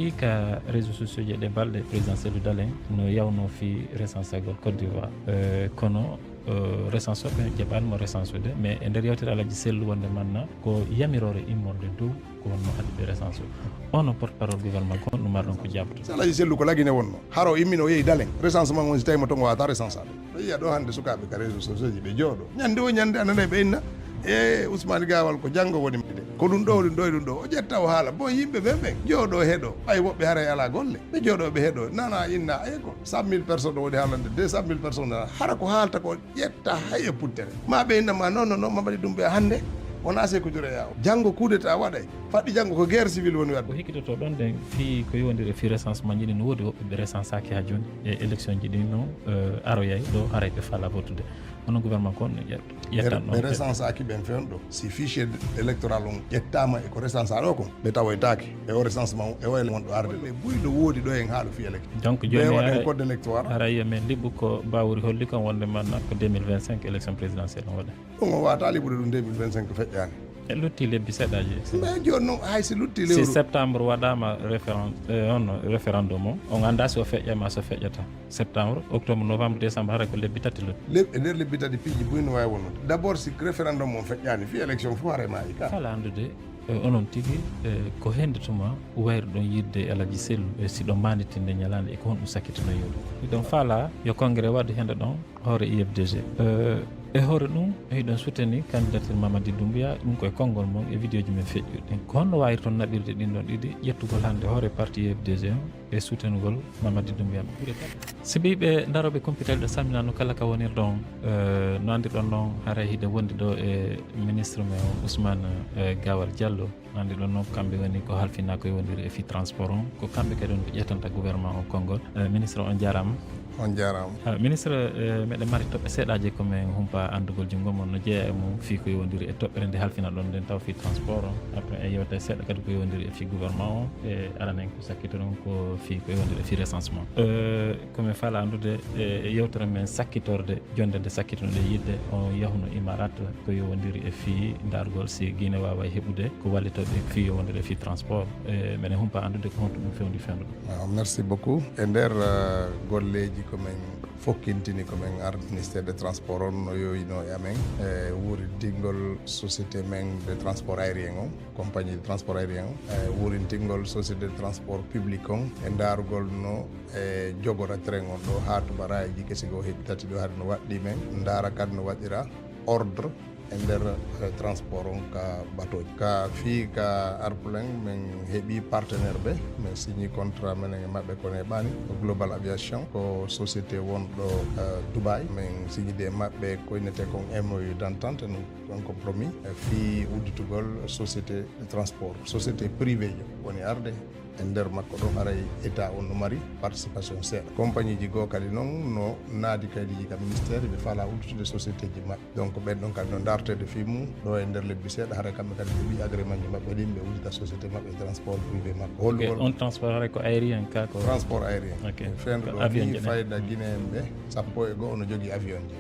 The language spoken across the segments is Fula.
fi ka réseaux sociaux je ɗe balɗe président Cellou Dalein no yawno fi recensagol Côte d'Ivoire kono recensoɓe jaɓanmo recensude mais e nder yewtere Alaji Cellou wonde manna ko yamirore immorde dow ko wonno haɗude recense o ono porte parole gouvernement ko honɗum marɗon ko jabto so Alaji Cellou ko lagine wonno haro immino o yeehi Dalein recensement on si tawi mo ton o wata recensade ɗo yiya ɗo hande sukaɓe ka réseaux sociaux ji ɓe jooɗo ñande o ñande anane ɓe inna Ousmane Gawal ko janggo woni mide ko ɗum ɗo o ƴetta o haala bon yimɓe ɓen jooɗo heeɗo ɓay woɓɓe haray ala golle ɓe jooɗoɓe heeɗo nana inna ko 100 000 personnes woni haalande 200 000 personnes hara ko haalta ko ƴetta hay e puttere ma ɓe innama non mambaɗi ɗum ɓe hannde wona se ko jure yaw janggo kuudeta waɗay faɗɗi janggo ko guerre civile woni wadde ko hikkitoto ɗon nden fi ko yowdiri fi recensement jiɗi no woodi woɓɓe ɓe recensaki ha joni e élection ji ɗi no aroyay ɗo haray ɓe faala votude hono gouvernement kon ƴettanɗo ɓe recensaki ɓen fen ɗo si fichier électoral on ƴettama e ko recensat ɗo kon ɓe tawoytaki e o recensement e o wonɗo arde ɓe ɓuuri ɗo woodi ɗo hen haaɗo fi élection donc joni waɗen code électoral ara yiyamen libbu ko bawuri holli kon wonde manna ko 2025 élection présidentielle on waɗa ɗum o wata liɓude ɗum 2025 feƴƴani e lutti lebbi seeɗaji mais joni noon hay si lutti si septembre waɗama référendum o on anda si o feƴƴama so feƴƴata septembre octobre novembre décembre hara ko lebbi tati lutti e nder lebbi tati piiji boyi no wawi wonnude d' abord si référendum on feƴƴani fi élection fof harema i ka fala andude onon tigui ko hendetuma wayro ɗon yidde Alaji Cellou siɗo manditinde ñalande e ko honɗum sakkitino yoɗum ɗon faala yo congrès wadde hende ɗon hoore IFDG e hoore ɗum eɗon souteni candidature Mamady Doumbouya ɗum koye konngol mon e vidéo ji men feƴƴuɗi ko honno wawi toon naɓirde ɗin ɗon ɗiɗi ƴettugol hande hoore parti IFDG o e soutenugol Mamady Doumbouya si ɓiɓe daroɓe computel ɗo salminano kala ka wonir ɗon no andirɗon noon haray hiɗe wondi ɗo e ministre men o Ousmane Gawal Diallo andirɗon noon kamɓe woni ko halfina ko yewdiri e fi transport on ko kamɓe kadi on ɓe ƴettanta gouvernement o konngol ministre on jarama on jarama ministre meɗen mari toɓɓe seeɗaji komin humpa andugol jungo mon no jeeya e mum fi ko yewdiri e toɓɓere nde halfina ɗon nden taw fi transport o après e yewte seeɗa kadi ko yewdiri e fi gouvernement o e aɗa en ko sakkito ɗon ko fi ko yewdiri e fi recensement komin faala andude e yewtere men sakkitorde jonde nde sakkitonoɗe yidde on yahuno imarat ko yewdiri e fi dargol si Guinée wawa heɓude ko wallitoɓe fi yewdiri e fi transport e meɗen humpa andude ko honto ɗum fewndi fewndo merci beaucoup e nder golleji komin fokkintini komin ar ministére des transport on no yoyino e amen e wuuritingol société men de transport aérien on compagnie de transport aérien o e wuurintingol société de transport public on e darugol no e jogora train on ɗo ha tubaraji kesi go heeɓi tati ɗo haade no waɗɗi men dara kadi no waɗira ordre e nder transport on ka batoji ka fi ka arplen min heeɓi partenaire ɓe min signi contrat menen e maɓɓe kono heɓani global aviation ko société wonɗo Dubai min signi de maɓɓe koynete kon MOU d'entente un compromis fi udditugol société de transport société privé woni arde e nder makko ɗon aray état on no mari participation seeɗa compagnie ji goo kadi noon no naadi kaydiji ka ministére ɓe faala udditude société ji maɓɓe donc ɓen ɗon kadi no dartede fi mum ɗo e nder lebbi seeɗa haara kamɓe kadi ɓe ɓi agrément ji maɓɓe ɗin ɓe uddita société maɓɓe transport privé maɓɓe hollugol on transport haray ko aérien ka ko transport aérien fendu ɗo ni fayda guinéen ɓe sappo e goho no jogui avion ji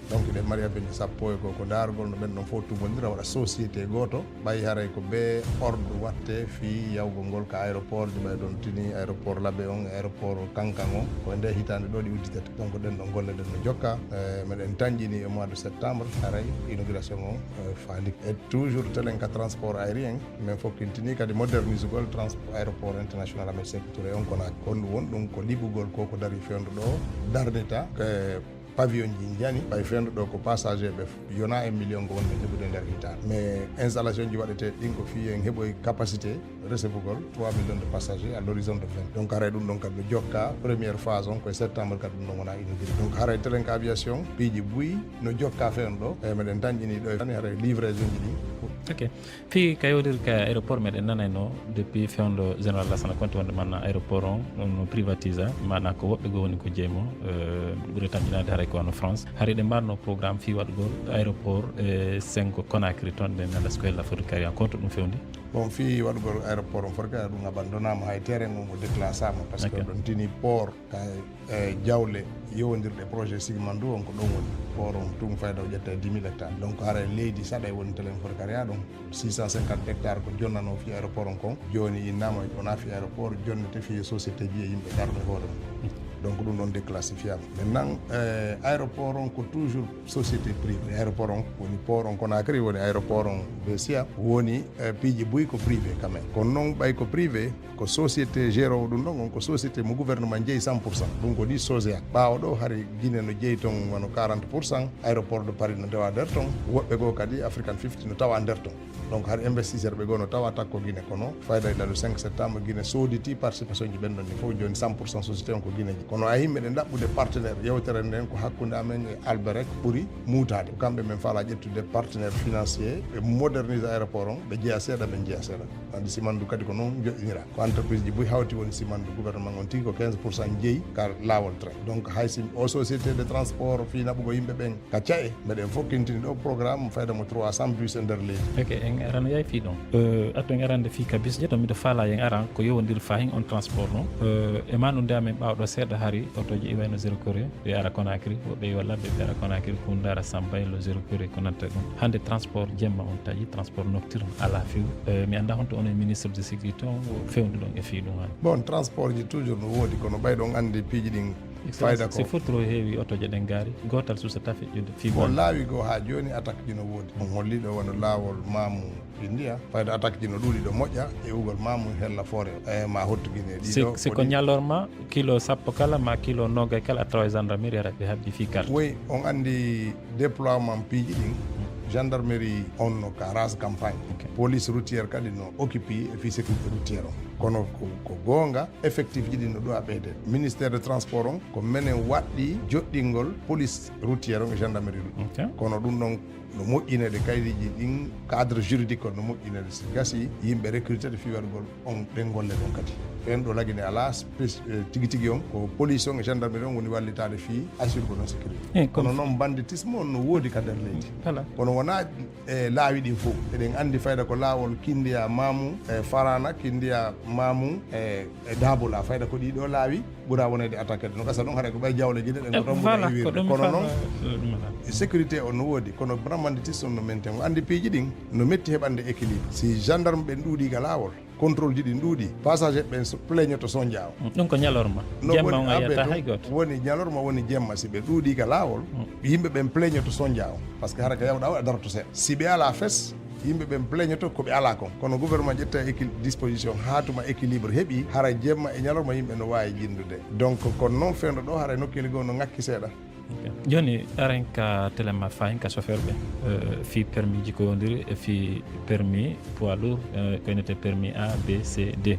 donc ɗe mari avion ji sappo e goo ko darugol no ɓen ɗon fof tumodira waɗa société goto ɓayi haray ko be ordre watte fi yawgol ngol ka aéroport ji ɓay ɗon tini aéroport Labé on aéroport Kankan o ko nde hitande ɗo ɗi udditete donc ɗen ɗon golle ɗen no jokka meɗen tanƴini e mois de septembre haray inauguration o faali et toujours telen ka transport aérien min fokkintini kadi modernise gol transport aéroport international Amadou Sékou Touré on Konakry kon won ɗum ko liɓugol koko dari fewndo ɗo dardeta pavillon ji jani ɓay fewndo ɗo ko passager ɓe yona e million go wonɓe heɓude nder hitande mais installation ji waɗete ɗin ko fi en heɓoy capacité recevugol 3 millions de passagers à l'horizon de 20 donc haray ɗum ɗon kadi no jokka première phase on koye septembre kadi ɗum ɗon wona inauguré donc haray telen ka aviation piiji buyi no jokka fewndo ɗo e meɗen dañƴini ɗo e haray livraison ji ɗi ok fi ka yewdir ka aéroport meɗen nanayno depuis fewndo général Lassana Conté wonde manna aéroport on no privatisa maɗa ko woɓɓe go woni ko jeeymo ɓuuri tamƴinade haray ko wano France haray ɗe mbarno programme fi waɗugol aéroport e 5 Conakry toon ɗe nanda Square Lafourie Karian konto ɗum fewndi bon fi waɗugol aéroport on forka ɗum abandonnama hay terrain o déclassama par ce que ɗon tini port ka jawle yowodirɗe projet sigmandu on ko ɗon woni port on tum fayda o ƴetta 10 000 hectares donc hara leydi saɗa e woni telen forkaria ɗon 650 hectares ko jonnano fi aéroport on kon joni innama wona fi aéroport jonnete fi société ji e yimɓe darde hoore mum donc ɗum ɗon déclassifiama maintenant aéroport on ko toujours société privé aéroport on woni port on Conakry woni aéroport on de Sia woni piiji buy ko privé quand même kono noon ɓay ko privé ko société gérowo ɗum ɗon on ko société mo gouvernement jeeyi 100% ɗum ko ɗi SOSEA ɓaawa ɗo hari Guinée no jeeyi toon wano 40% aéroport de Paris no dewa nder toon woɓɓe goo kadi African 50 no tawa nder toon donc har investisseur ɓe goo no tawa takko Guinée kono fayda ila le 5 septembre Guinée sooditi participation ji ɓen ɗon ni fof joni 100% société on ko Guinée ji kono a yimɓe ɗe ɗaɓɓude partenaire yewtere nden ko hakkude amen e Alberec ɓuuri muutade kamɓe men faala ƴettude partenaire financier ɓe modernise aéroport on ɓe jeeya seeɗa ɓe jeeya seeɗa andi simandu kadi ko noon joƴƴinira ko entreprise ji buy hawti woni simandu gouvernement on tigi ko 15% jeeyi ka laawol train donc haysi o société de transport fi naɓugo yimɓe ɓen ka cae mbeɗen fokkintini ɗo programme fayda mo 300 bus e nder leydi ok en arano yayi fi ɗon atto en arande fi kabis ƴetto miɗo faala en aran ko yowodir fahin on transport noon e ma ɗum nde amen ɓawɗo seeɗa hari otoji iwayno zéro coré ɓe ara Conakry woɓɓe yo labɓe ɓe ara Conakry ko ndara Sambaylo zéro coré ko nanta ɗum hande transport jemma on taƴi transport nocturne ala few mi anda honto onon ministre de sécurité on fewndi ɗon e fi ɗum han bon transport ji toujours no woodi kono ɓayɗon andi piiji ɗin fayda ko si fotoro heewi otoje ɗen gaari gotal susata feƴƴude fi bon laawi goo ha joni attaque ji no woodi on holliɗo wono laawol maamu India fayda attaque ji no ɗuuɗi ɗo moƴƴa e ugol maamu hella foore ma hottuguine ɗiɗo siko ñallorma kilo sappo kala ma kilo nogay kala a tawa e gendarmerie ara ɓe habdi fi carte oui on andi déploiement piiji ɗin gendarmerie on no ka ras campagne police routière kadi no occupé e fi sécurité routière on kono ko goonga effectif ji ɗi no ɗo a ɓeyde ministére de transport on ko menen waɗɗi joɗɗingol police routière on e gendarmerie ɗum kono ɗum ɗon no moƴƴinede kaydiji ɗin cadre juridique o no moƴƴinede si gasi yimɓe recruté de fi waɗugol on ɓen golle ɗon kadi ɓen ɗo lagine ala tigi tigi on ko police on e gendarmerie on woni wallitade fi assurgo noon sécurité kono noon banditisme on no woodi ka nder leydi kono wona laawi ɗin fof eɗen andi fayda ko laawol kindiya mamum e farana kindiya mamum e dabola fayda ko ɗiɗo laawi ɓuura wonede attaquede no gasa ɗon haɗa ko ɓay jawle jiɗe ɗen ko tambude e wirde kono noon sécurité o no woodi kono banditisme on no menten o andi piiji ɗin no metti heɓande équilibre si gendarme ɓen ɗuuɗi ka laawol contrôle ji ɗin ɗuuɗi passager ɓen pleñoto soñdia o ɗum ko ñalorma jemma on a yiyata hay goto woni ñalorma woni jemma si ɓe ɗuuɗi ka laawol yimɓe ɓen pleñoto soñdia o par ce que hara ko yawɗa o a daroto seeɗa si ɓe ala fes yimɓe ɓen pleñoto koɓe ala kon kono gouvernement ƴetta disposition haatuma équilibre heeɓi hara jemma e ñalorma yimɓe no wawi jindude donc kono noon fewndo ɗo hara nokkeli goo no ngakki seeɗa joni aren ka téléma fayin ka chauffeur ɓe fi permis ji ko yondiri e fi permis poids lourd ko inete permis A B C D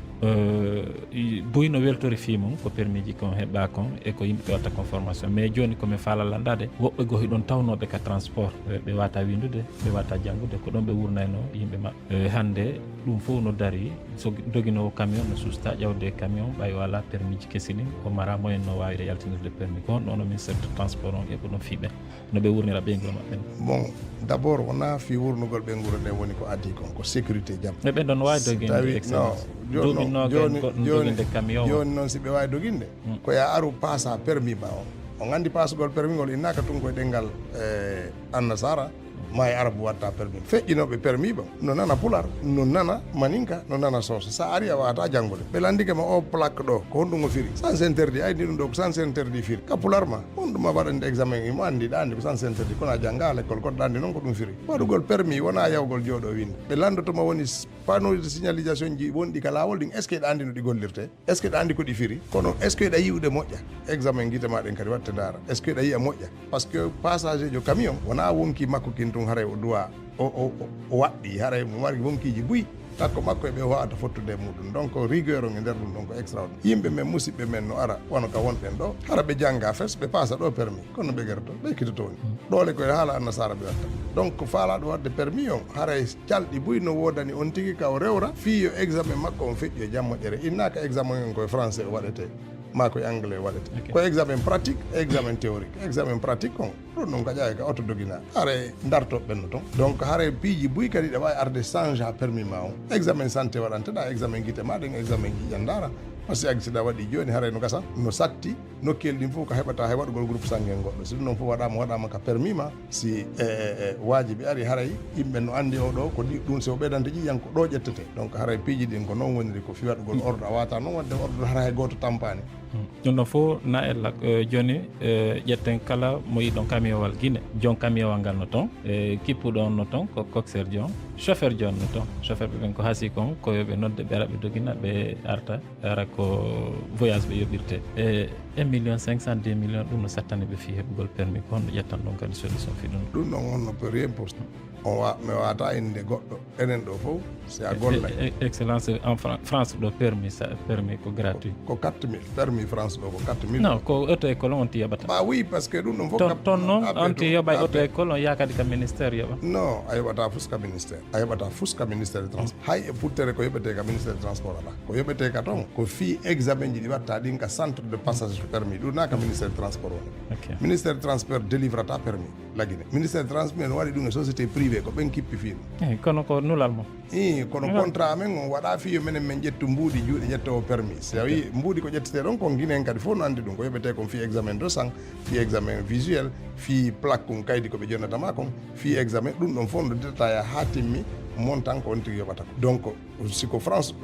boyi no weltori fi mum ko permis ji kon heɓɓa kon e ko yimɓe ɓe watta conformation mais joni komin faala landade woɓɓe goo hiɗon tawnoɓe ka transport ɓe wata windude ɓe wata janggude ko ɗon ɓe wurnayno yimɓe mabɓe hande ɗum fof no dari so doginowo camion no susta ƴawde camion ɓay wala permis ji kesinin o mara moyen no wawide yaltinirde permis ko honɗon no ministére de transport on eɓo no fiiɓe no ɓe wurnira ɓeygol maɓɓe bon d' abord wona fi wurnugol ɓe nguro ɗen woni ko addi kon ko sécurité jaam e ɓen ɗon no wawi doginde excellence doginde camion joni noon si ɓe wawi doginde ko ya aru passa permis ba on andi passugol permis ngol innaka tun koye ɗengal annasara ma e arabu watta permis feƴƴinoɓe permis ba no nana pular no nana maninka no nana soso sa ari a wawata janggude ɓe landikema o plaque ɗo ko honɗum o firi sans interdit aydi ɗum ɗo ko sans interdit firi ka pular ma honɗuma waɗande examen imo andiɗa andi ko sans interdit kono a jangga à l' école koɗɗa andi noon ko ɗum firi waɗugol permis wona yawgol jooɗo winde ɓe landotoma woni panneau de signalisation ji wonɗi ka lawol ɗin est ce que ɗa andi no ɗi gollirte est ce que ɗa andi ko ɗi firi kono est ce que ɗa yiwde moƴƴa examen guitema ɗen kadi watte dara est ce que ɗa yiya moƴƴa par ce que passager jo camion wona wonki makko kin tun haray o duwa o waɗɗi haray mo mari wonkiji buyi takko makko e ɓe wawata fottude muɗum donc rigueur on e nder ɗum ɗon ko extraordinaire yimɓe men musidɓe men no ara wono ka wonɗen ɗo hara ɓe jangga fes ɓe passa ɗo permis kono ɓe gerto ɓe kittotoni ɗole koye haala annasara ɓe watta donc faalaɗo wadde permis on haray calɗi buy no wodani on tigui ka o rewra fi yo examen makko on feƴƴi e jammoƴere innaka examen on koye français o waɗete ma koye anglais waɗete ko examen pratique e examen théorique examen pratique kon ɗum ɗum ka ƴawe ka auto dogina haare dartoɓe ɓenno toon donc haare piiji buy kadi ɗe wawi arde change ha permis ma o examen santé waɗanteɗa examen guite ma ɗen examen jiiƴan dara par ce que accident waɗi joni haare no gasa no satti nokkel ɗin fof ko heɓata hay waɗugol groupe sanguin goɗɗo si ɗum noon fof waɗama ka permis ma si wajibi ari haray yimɓe no andi oɗo ko ɗum so ɓeydante ƴiƴan ko ɗo ƴettete donc haray piiji ɗin ko noon woniri ko fi waɗugol ordre a wata noon wadde ordre hara hay goto tampani ɗum ɗon fof na ella joni ƴetten kala mo yiɗon camion Guinée jon camion ngal no toon kippuɗo on no toon ko coxeur jon chauffeur jon no toon chauffeur ɓe ɓen ko haasi kon ko yoɓe nodde ɓe ara ɓe dogina ɓe arta ara ko voyage ɓe yoɓirte 1,5 2 millions ɗum no sattani ɓe fi heɓugol permis ko honno ƴettan ɗon kadi solution fi ɗum ɗon on no peut rien pour mi wata inde goɗɗo enen ɗo fof si a golla excellence en France ɗo permis ko gratuit ko 4 000 permis France ɗo ko 4 000 non ko auto école on ti yoɓata bah oui parce que ɗum ɗon fof toon noon on ti yoɓa auto école on yakadi ka ministére yoɓa non a yoɓata fuska ministére a yoɓata fuska ministére de transport hay e puttere ko yoɓete ka ministére de transport ala ko yoɓete ka toon ko fi examen ji ɗi watta ɗin ka centre de passage permis ɗum na ka ministére de transport on ministére de transport délivrata permis laguine ministére de transport ne waɗi ɗum e société privée ko ɓen kippi fiino kono ko nulal mo kono contrat men on waɗa fiyo menen min ƴettu mbuuɗi juuɗe ƴettowo permis so wi mbuuɗi ko ƴettete ɗon kon guinen kadi fof no andi ɗum ko yoɓete kon fi examen de sang fi examen visuel fi plaque kon kaydi koɓe jonnatama kon fi examen ɗum ɗon fof no détail ha timmi montant ko on tigi yoɓata ko donc siko France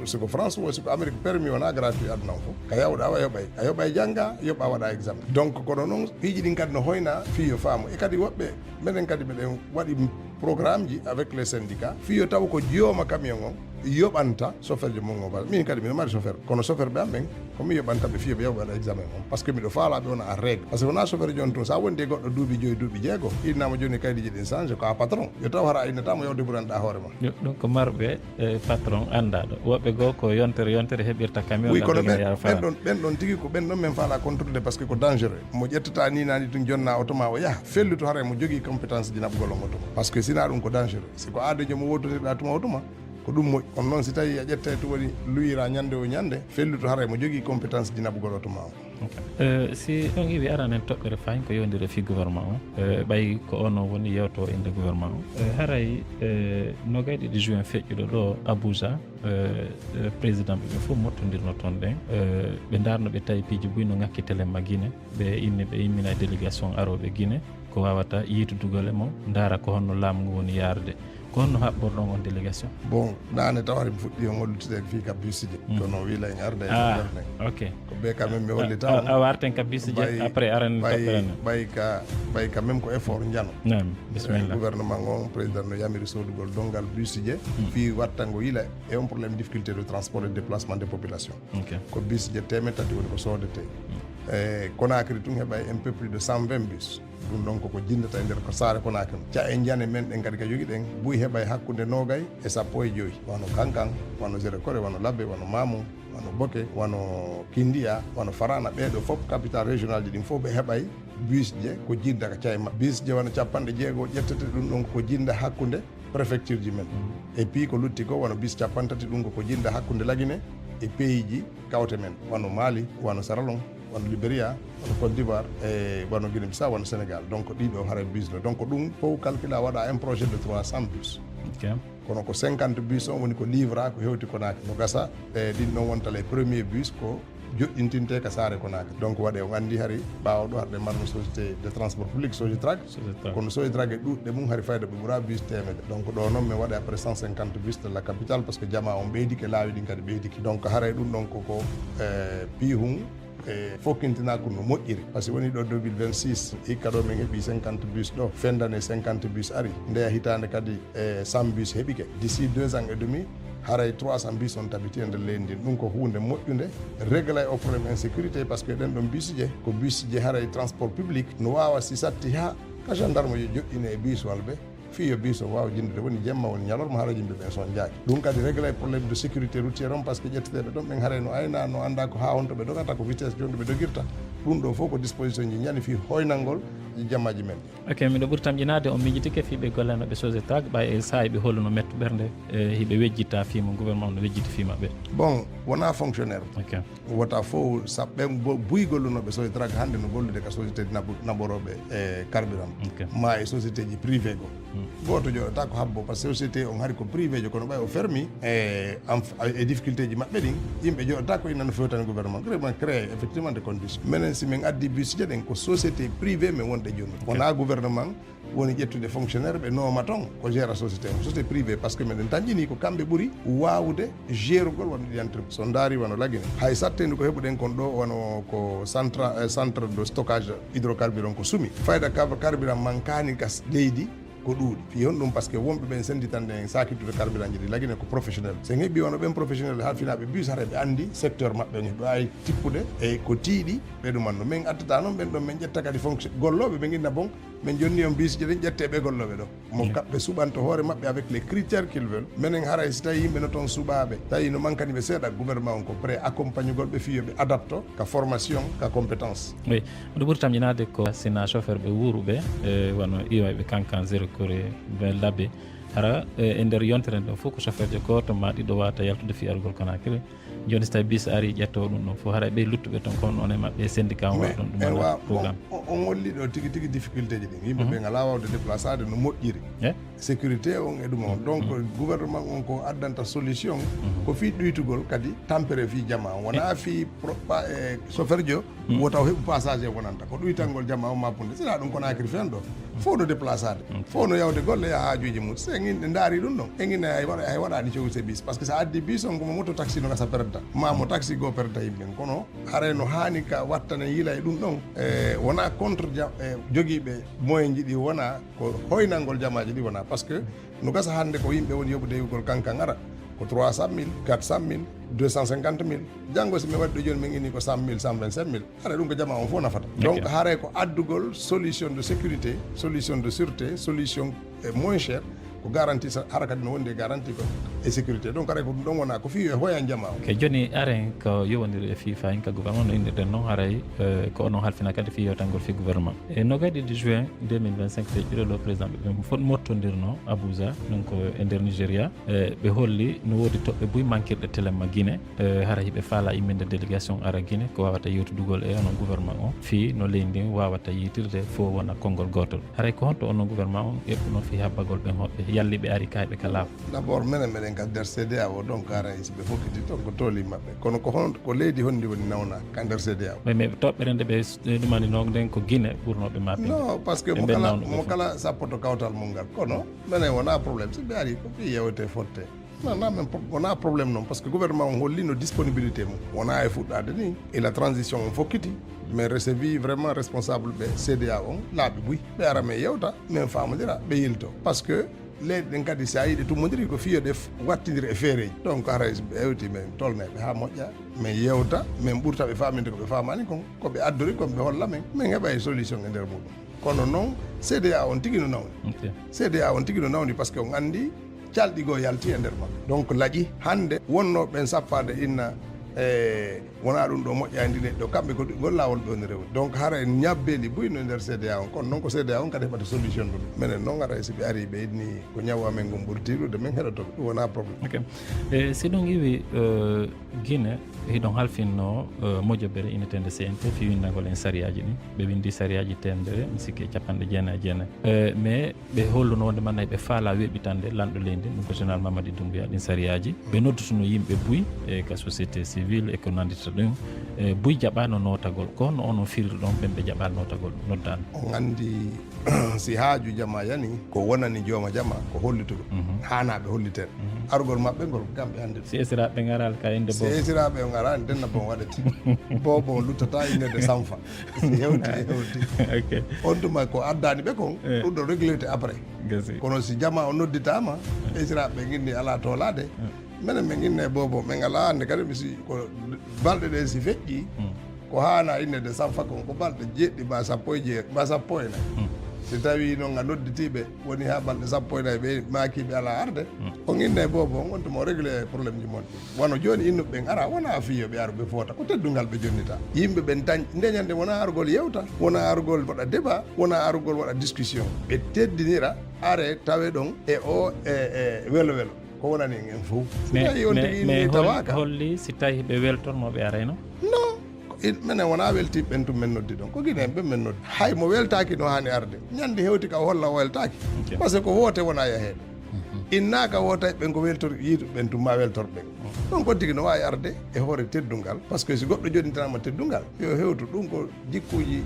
o siko Amérique permis wona gratuit aduna o fof ka yawɗa awa a yoɓay jangga yoɓa waɗa examen donc kono noon piiji ɗin kadi no hoyna fiyo faamu e kadi woɓɓe minen kadi meɗen waɗi programme ji avec les syndicats fiyo taw ko jiyoma camion o yoɓanta chauffeur jo mon o min kadi miɗo mari chauffeur kono chauffeur ɓe am ɓen komi yoɓantaɓe fiyo ɓe yawɓe waɗa examen on par ce que miɗo faalaɓe wona a règle par ce que wona chauffeur joni toon sa wondi goɗɗo duuɓi 2 duuɓi 6 innama joni kaydiji ɗin change ko a patron yo taw hara innatamo yawde ɓuranɗa hoore ma ɗum ko marɓe patron andaɗo woɓɓe goo ko yontere heɓirta camion oui kono ɓen ɗon tigui ko ɓen ɗon min faala contrôle parce que ko dangereux mo ƴettata ni nani tun jonna auto ma o yaaha felluto hara mo jogui compétence ji naɓgol on auto par ce que sina ɗum ko dangereux siko aade jomo wototirɗa tuma auto ma ko ɗum moƴƴi kono noon si tawi a ƴetta to woni luyira ñande o ñande felluto hara mo jogui compétence ji naɓgol auto ma o si on iwi aranen toɓɓere fayin ko yewdire fi gouvernement o ɓay ko ono woni yewto inde gouvernement o haray no gayɗiɗi juin feƴƴuɗo ɗo Abuja président ɓe fof mottodirno toon ɗen ɓe darno ɓe tawi piiji buy no ŋakkitelemma Guinée ɓe immina délégation aroɓe Guinée ko wawata yitudugol e mo daara ko honno laamu ngu woni yarde ko honno haɓɓorɗon on délégation bon nane tawari mi fuɗɗi o hollitudede fi ka busije kono wiila en arda e ok ko ɓe quand même mi hollita a warten ka busije après arane toɓɓerene ɓay quand même ko effort jano bisimilla gouvernement on président no yamiri sodugol dongal busije fi wattango yiila e on probléme difficulté de transport et déplacement des populations ko busije temetati woni ko sodete Conakry tun heɓay un peu plus de 120 bus ɗum ɗon koko jindata e nder ko saare Conakry ca e jane men ɗen kadi ka jogui ɗen buy heɓay hakkude 20 e 15 wano Kankan wano Zere Kore wano Labbe wano Mamou wano Boke wano Kindia wano Farana ɓeɗo fof capital régional ji ɗin fof ɓe heɓay bus je ko jinda ka caye mabɓe bus je wano 60 ƴettete ɗum ɗon ko jinda hakkude préfecture ji men et puis ko lutti ko wano bus 30 ɗum ko jinda hakkude Laguiné e pays ji kawte men wano Mali wano Saralong wano Libéria wano Côte d'Ivoire e wano Guinée Bissau wano Sénégal donc ɗiɗo haara bus no donc ɗum fof calcule a waɗa un projet de 300 bus kono ko 50 bus on woni ko livra ko hewti Conakry no gasa e ɗin ɗon wonta les premier bus ko joƴƴintinte ka saare Conakry donc waɗe o andi hari ɓawɗo harde marno société de transport public Sojitrac kono Sojitrac e ɗuɗɗe mum hari fayda ɓe ɓuura bus temedde donc ɗo noon mi waɗe après 150 bus de la capitale par ce que jama on ɓeydike laawi ɗin kadi ɓeydiki donc haray ɗum ɗon koko pihum e fokkintina ko no moƴƴiri par ce que woni ɗo 2026 hikka ɗo min heeɓi 50 bus ɗo fendane 50 bus ari ndeya hitande kadi 100 bus heeɓike d'ici 2 ans et demi haray 300 bus on tabiti e nder leydi ndin ɗum ko hunde moƴƴude régla o probléme insécurité par ce que ɗen ɗon bus je ko bus je haray transport public no wawa si satti ha ka gendarme yo joƴƴine e bus walɓe fiyo biso wawa jinde woni jemma woni ñalorma haara yimɓe ɓe son jaaki ɗum kadi réglé probléme de sécurité routiére on par ce que ƴetteteɓe ɗon ɓen haare no ayna no anda ko ha on to ɓe dogata ko vitesse jonde ɓe dogirta ɗum ɗo fof ko disposition ji ñani fi hoynalngol jammaji men ok miɗo ɓuri tam ƴinade on miijitike fiɓe gollanoɓe société ɓa e saaha ɓe holluno metto ɓerde hiɓe wejjitta fiima gouvernement no wejjiti fiimaɓe bon wona fonctionnaire ok wota fof saɓɓe buy gollunoɓe société trag hannde no gollude ka société naɓoroɓe e carburant ma e société ji privé go goto joɗata ko habbo par ce que société on haari ko privé jo kono ɓay o fermi e difficulté ji maɓɓe ɗin yimɓe joɗata ko innano fewtani gouvernement vraiment créé effectivement des conditions minen si min addi busje ɗen ko société privé min wonɗe joni wona gouvernement woni ƴettude fonctionnaire ɓe nooma toon ko gére société o société privé par ce que miɗen tañƴini ko kamɓe ɓuuri wawde gérugol wonde ɗi entreprise so daari wano lagine hay sattede ko heɓuɗen kon ɗo wono ko centre de stockage hydrocarburant ko sumi fayda carburant mankani gas leydi ko ɗuuɗi fi on ɗum par ce que wonɓe ɓen senditande en sakittude carburant ji ɗi lagine ko professionnel sen heeɓi wono ɓen professionnel ha finaɓe bus hara ɓe andi secteur maɓɓe ɓe wawi tippude e ko tiiɗi ɓe ɗumanno min addata noon ɓen ɗon min ƴetta kadi fonction golloɓe ɓe guinna bon min jonni on bus ji ɗen ƴette ɓe golloɓe ɗo mo kaɓɓe suɓanto hoore maɓɓe avec les critères qu'ils veulent minen haray si tawi yimɓe no toon suɓaɓe tawi no mankaniɓe seeɗa gouvernement on ko prêt accompagne golɓe fiyoɓe adapto ka formation ka compétence oui mbiɗo ɓuri tam ñinade ko sina chauffeur ɓe wuuruɓe wono iwayɓe kankan zéro coré ɓe labbe hara e nder yontere ɗo fof ko chauffeur je goto ma ɗiɗo wata yaltude fiyargol Conakry joni so tawi bis ari ƴettowo ɗum ɗon fof haara ɓe luttuɓe toon kono on e maɓɓe syndicat on waɗa ɗon ɗum waɗa programme on holli ɗo tigui tigui difficulté ji ɗin yimɓe ɓe ngala wawde déplacade no moƴƴiri sécurité on e ɗum on donc gouvernement on ko addanta solution ko fi ɗoytugol kadi tampere fi jama on wona fi chauffeur jo wotaw heɓu passager wonanta ko ɗoytangol jama on mappude sina ɗum Conakry fen ɗo fof no déplacade fof no yawde golle ya haajuji mum so en inde daari ɗum ɗon en ine hay waɗani cohuse bis par ce que sa addi bis on komo moto taxi no gasa perdata ma mo taxi go perdata yimɓen kono haare no hani ka wattane yiila e ɗum ɗon wona contre joguiɓe moyen ji ɗi wona ko hoynalngol jamaji ɗi wona par ce que no gasa hannde ko yimɓe woni yoɓude yewgol kankan ara ko 300 000 400 000 250 000 janngo si mi waɗi ɗo joni min inni ko 100 000 125 000 haara ɗum ko jama on fof nafata donc haare ko addugol solution de sécurité solution de sûreté solution moins cher ko garantie hara kadi no wondi garantie ko e sécurité donc aray ko ɗum ɗon wona ko fiyo e hoyan jama o joni aren ko yowodiri e FIFA en ka gouvernement no innirɗen noon haray ko onon halfina kadi fi yewtangol fi gouvernement e no gaɗi de juin 2025 te ƴiɗolo président ɓe fot mottodirno Abuja donc e nder Nigéria ɓe holli no woodi toɓɓe buy manquirɗe téléma Guinée hara hiɓe faala imminde délégation ara Guinée ko wawata yewtudugol e onon gouvernement o fi no leydi ndi wawata yiitirde fof wona konngol gotol haray ko honto onon gouvernement on eɓɓuno fi habbagol ɓen hoɓɓe yalliɓe ari kayɓe ka laaw d' abord minen meɗen ka nder CEDEAO donc ara siɓe fokkiti toon ko tooli maɓɓe kono ko leydi honndi woni nawna ka nder CEDEAO mais toɓɓere nde ɓe ɗumanino nden ko Guinée ɓurnoɓe maɓɓe non par ce que mo kala sappoto kawtal mum ngal kono minen wona probléme siɓe ari ko fi yewte fotte non men wona probléme noon par ce que gouvernement on hollino disponibilité mum wona e fuɗɗade ni et la transition on fokkiti mais recevi vraiment responsable ɓe CEDEAO on laaɓe buy ɓe ara men yewta min famodira ɓe yilto par ce que leyɗe ɗen kadi si a yiɗi tummodiri ko fiyoɗe wattidira e feereji donc haray ɓe hewti min tolneɓe ha moƴƴa min yewta min ɓurta ɓe faminde koɓe famani kon koɓe addori koɓe holla men min heɓa e solution e nder muɗum kono noon CEDEAO on tigui no nawni CEDEAO on tigui no nawni par ce que on andi calɗi goo yalti e nder maɓɓe donc laaƴi hande wonno ɓen sappade inna wona ɗum ɗo moƴƴadi neɗɗo kamɓe ko gol lawol ɗo ne rewdi donc hara en ñabbeli buyno nder CEDEAO on kono noon ko CEDEAO on kadi heɓata solution ɗum minen noon ara siɓe ari ɓe idni ko ñaw amen ngon ɓuuri tiɗude min heɗotoɓe ɗum wona probléme ok si ɗum iwi Guinée hiɗon halfinno moƴƴobere inetende CNT fi windagol en sariyaji ɗi ɓe windi sariyaji temedere mi sikki e capanɗe jeenayi e jeenayi mais ɓe holluno wonde manna ɓe faala weɓitande lanɗo leydi ɗum ko général Mamadi Doumbouya ɗin sariyaji ɓe noddutuno yimɓe buy e ka société civile e ko nandita ɗum buy jaɓano notagol ko no onon firri ɗon ɓen ɓe jaɓal notagol noddano on andi si haaju jama yani ko wonani jooma jama ko hollituɗo hanaɓe holliteɗe argol maɓɓe ngol kamɓe hande si esiraɓe garal ka inde si esiraɓe o garani denna bon waɗete bobo luttata innede sanfa si hewti on tuma ko addani ɓe kon ɗum ɗo réglete après kono si jama o nodditama esiraɓe guinni ala tolade minen min guinne bobo min ala hande kadi misi ko balɗe ɗe si feƴƴi ko hana innede sanfa kon ko balɗe jeɗɗi ba sappo e 9 si tawi noon a nodditiɓe woni ha balɗe 14 ɓe makiɓe ala arde on inne e bobo on gontuma réglé probléme ji moɗɗi wono joni innuɓe ɓen ara wona fiyoɓe ara ɓe fota ko teddungal ɓe jonnita yimɓe ɓen dañ ndeñande wona argol yewta wona argol waɗa débat wona argol waɗa discussion ɓe teddinira are tawe ɗon e o e welo welo ko wonani en fof si tawi on tigi inni tawaka holli si tawi ɓe weltornoɓe arayno non minen wona weltiɓe ɓen tum men noddi ɗon ko guine en ɓen men noddi hay mo weltaki no hani arde ñande hewti ka holla o weltaki par ce que ko woote wona yaheɗo innaka wootay ɓen ko weltor yiituɓe ɓen tum ma weltorɓe ɗon ko tigi no wawi arde e hoore teddungal par ce que si goɗɗo joɗintanama teddungal yo hewtu ɗum ko jikkuji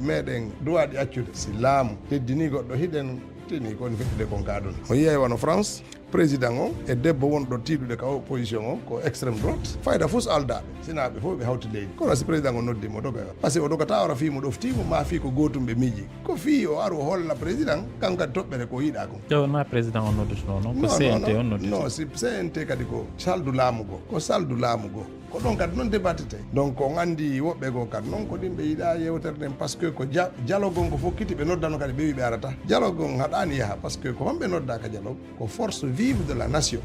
meɗen duwaɗi accude si laamu teddini goɗɗo hiɗen tini koni feƴƴude kon ka ɗon o yiyay wano France président o e debbo wonɗo tiiɗude ka opposition o ko extrême droite fayda fof so aldaɓe sinaɓe fof ɓe hawti leydi kono si président o noddimo o doga par ce que o dogata ora fimo ɗoftimo ma fi ko gotum ɓe miiji ko fi o aru o holla président kanko kadi toɓɓere ko yiiɗa kon ƴewna président o noddutuno noon ko CNT on nodditi non si CNT kadi ko saldu laamugo ko saldu laamugo ko ɗon kadi noon débattete donc on andi woɓɓe goo kadi noon ko ɗin ɓe yiiɗa yewtere nden par ce que ko dialogue on ko fof kiti ɓe noddano kadi ɓe wi ɓe arata dialogue on haɗani yaaha par ce que ko homɓe noddaka dialogue ko force vive de la nation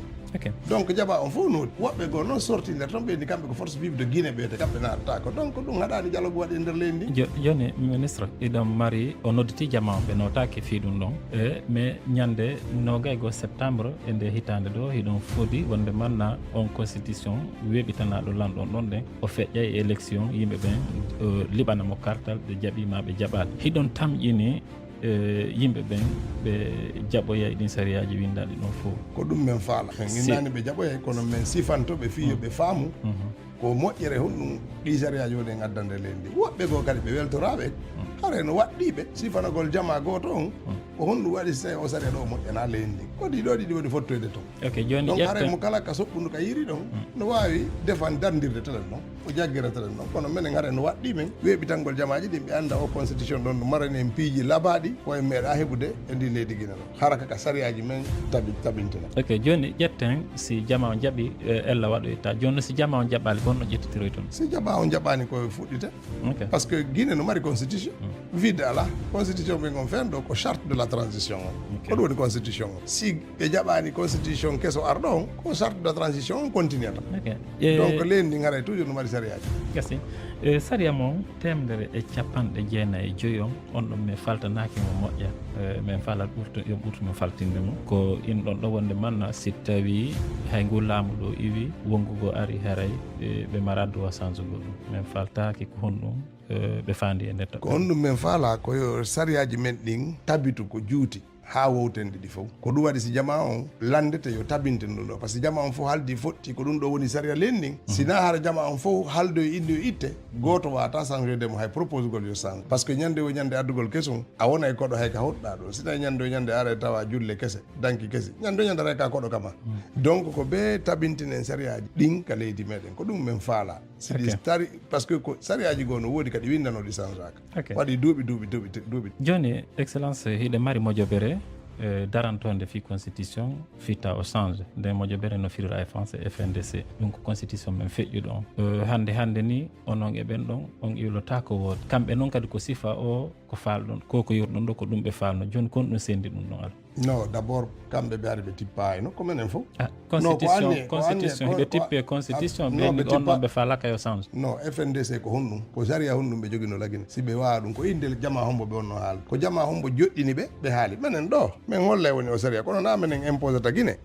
donc jaɓa on fof noodi woɓɓe goo noon sorti nder toon ɓeydi kamɓe ko force vive de Guinée ɓeyde kamɓe natata ko donc ɗum haɗani dialogue waɗi nder leydi ndi joni ministre iɗon mari o nodditi jama o ɓe notaki fi ɗum ɗon mais ñande 29 septembre e nde hitande ɗo hiɗon foodi wonde manna on constitution weeɓitanaɗo lanɗon ɗon ɗen o feƴƴa e élection yimɓe ɓen liɓanamo kartal ɓe jaɓima ɓe jaɓani hiɗon tamƴini yimɓe ɓen ɓe jaɓoya e ɗin sariyaji windaɗi ɗon fof ko ɗum men faala en innani ɓe jaɓoyay kono men sifantoɓe fiyo ɓe faamu ko moƴƴere honɗum ɗi sariyaji woni en addande leydi ndi woɓɓe goo kadi ɓe weltoraɓe hare no waɗɗiɓe sifanagol jama goto on ko honɗum waɗi so tawi o saria ɗo moƴƴana leydi ndi kodi ɗo ɗiɗi woni fottoyde toon donc hare mo kala ka soɓɓundu ka yiri ɗon no wawi defan dardirde telen ɗon o jaggira telen ɗon kono minen hare no waɗɗi men weeɓitangol jamaji ɗin ɓe anda o constitution ɗon no marani en piiji labaɗi koye meeɗa heɓude e ndi leydi Guinée ɗo haraka ka sariyaji men tabintina joni ƴetten si jama o jaaɓi ella waɗoyta joni si jama o jaɓɓali gonno ƴettitiroy toon si jama o jaɓani koye fuɗɗite par ce que Guinée no mari constitution vide ala constitution ɓe gon fen ɗo ko charte de la transition o ko ɗum woni constitution o si ɓe jaɓani constitution keso arɗo on ko charte de la transition on continuata donc leydi ndi haray toujours no mari sariyaji gasi sariya moon 195 on ɗon min faltanaki mo moƴƴa min falat yo ɓurtumo faltinde mum ko in ɗon ɗo wonde manna si tawi hay ngu laamu ɗo iwi wongugo ari haray ɓe mara droit change go ɗum min faltaki ko honɗum ɓe fandi e ndetta ko honɗum min faala koyo sariyaji men ɗin tabitu ko juuti ha wowten ɗiɗi fof ko ɗum waɗi si jama on landete yo tabinten ɗum ɗo par ce que jama on fof haldi fotti ko ɗum ɗo woni saria lendin sina hara jama on fof haldo e inde yo itte goto wata changé demo hay propose gol yo change par ce que ñande o ñande addugol kesum a wona e koɗo hay ka hoɗɗa ɗo si tawi ñande o ñande ara tawa julle kese danki kese ñande o ñande ara ka koɗo kama donc ko ɓe tabintinen sariyaji ɗin ka leydi meɗen ko ɗum min faala siɗi tari par ce que ko sariyaji goo no woodi kadi windanoɗi change aka waɗi duuɓi joni excellence hiɗe mari moƴobere darantonde fi constitution fitta o change nden moƴobere no firira e français FNDC ɗum ko constitution men feƴƴuɗo on hande ni onon e ɓen ɗon on iwlota ko wood kamɓe noon kadi ko sifa o ko falɗon ko yurɗon ɗo ko ɗum ɓe falno joni kon ɗum sendi ɗum ɗon ala non d' abord kamɓe ɓe ari ɓe tippayno ko minen fof constitution hiɓe tippe constitution ɓeni on ɗon ɓe falaka yo change non FNDC ko honɗum ko saria honɗum ɓe jogino lagine si ɓe wawa ɗum ko inde jama hombo ɓe onno haala ko jama hombo joɗɗini ɓe haali minen ɗo min holla woni o saria kono na minen imposé ta Guinée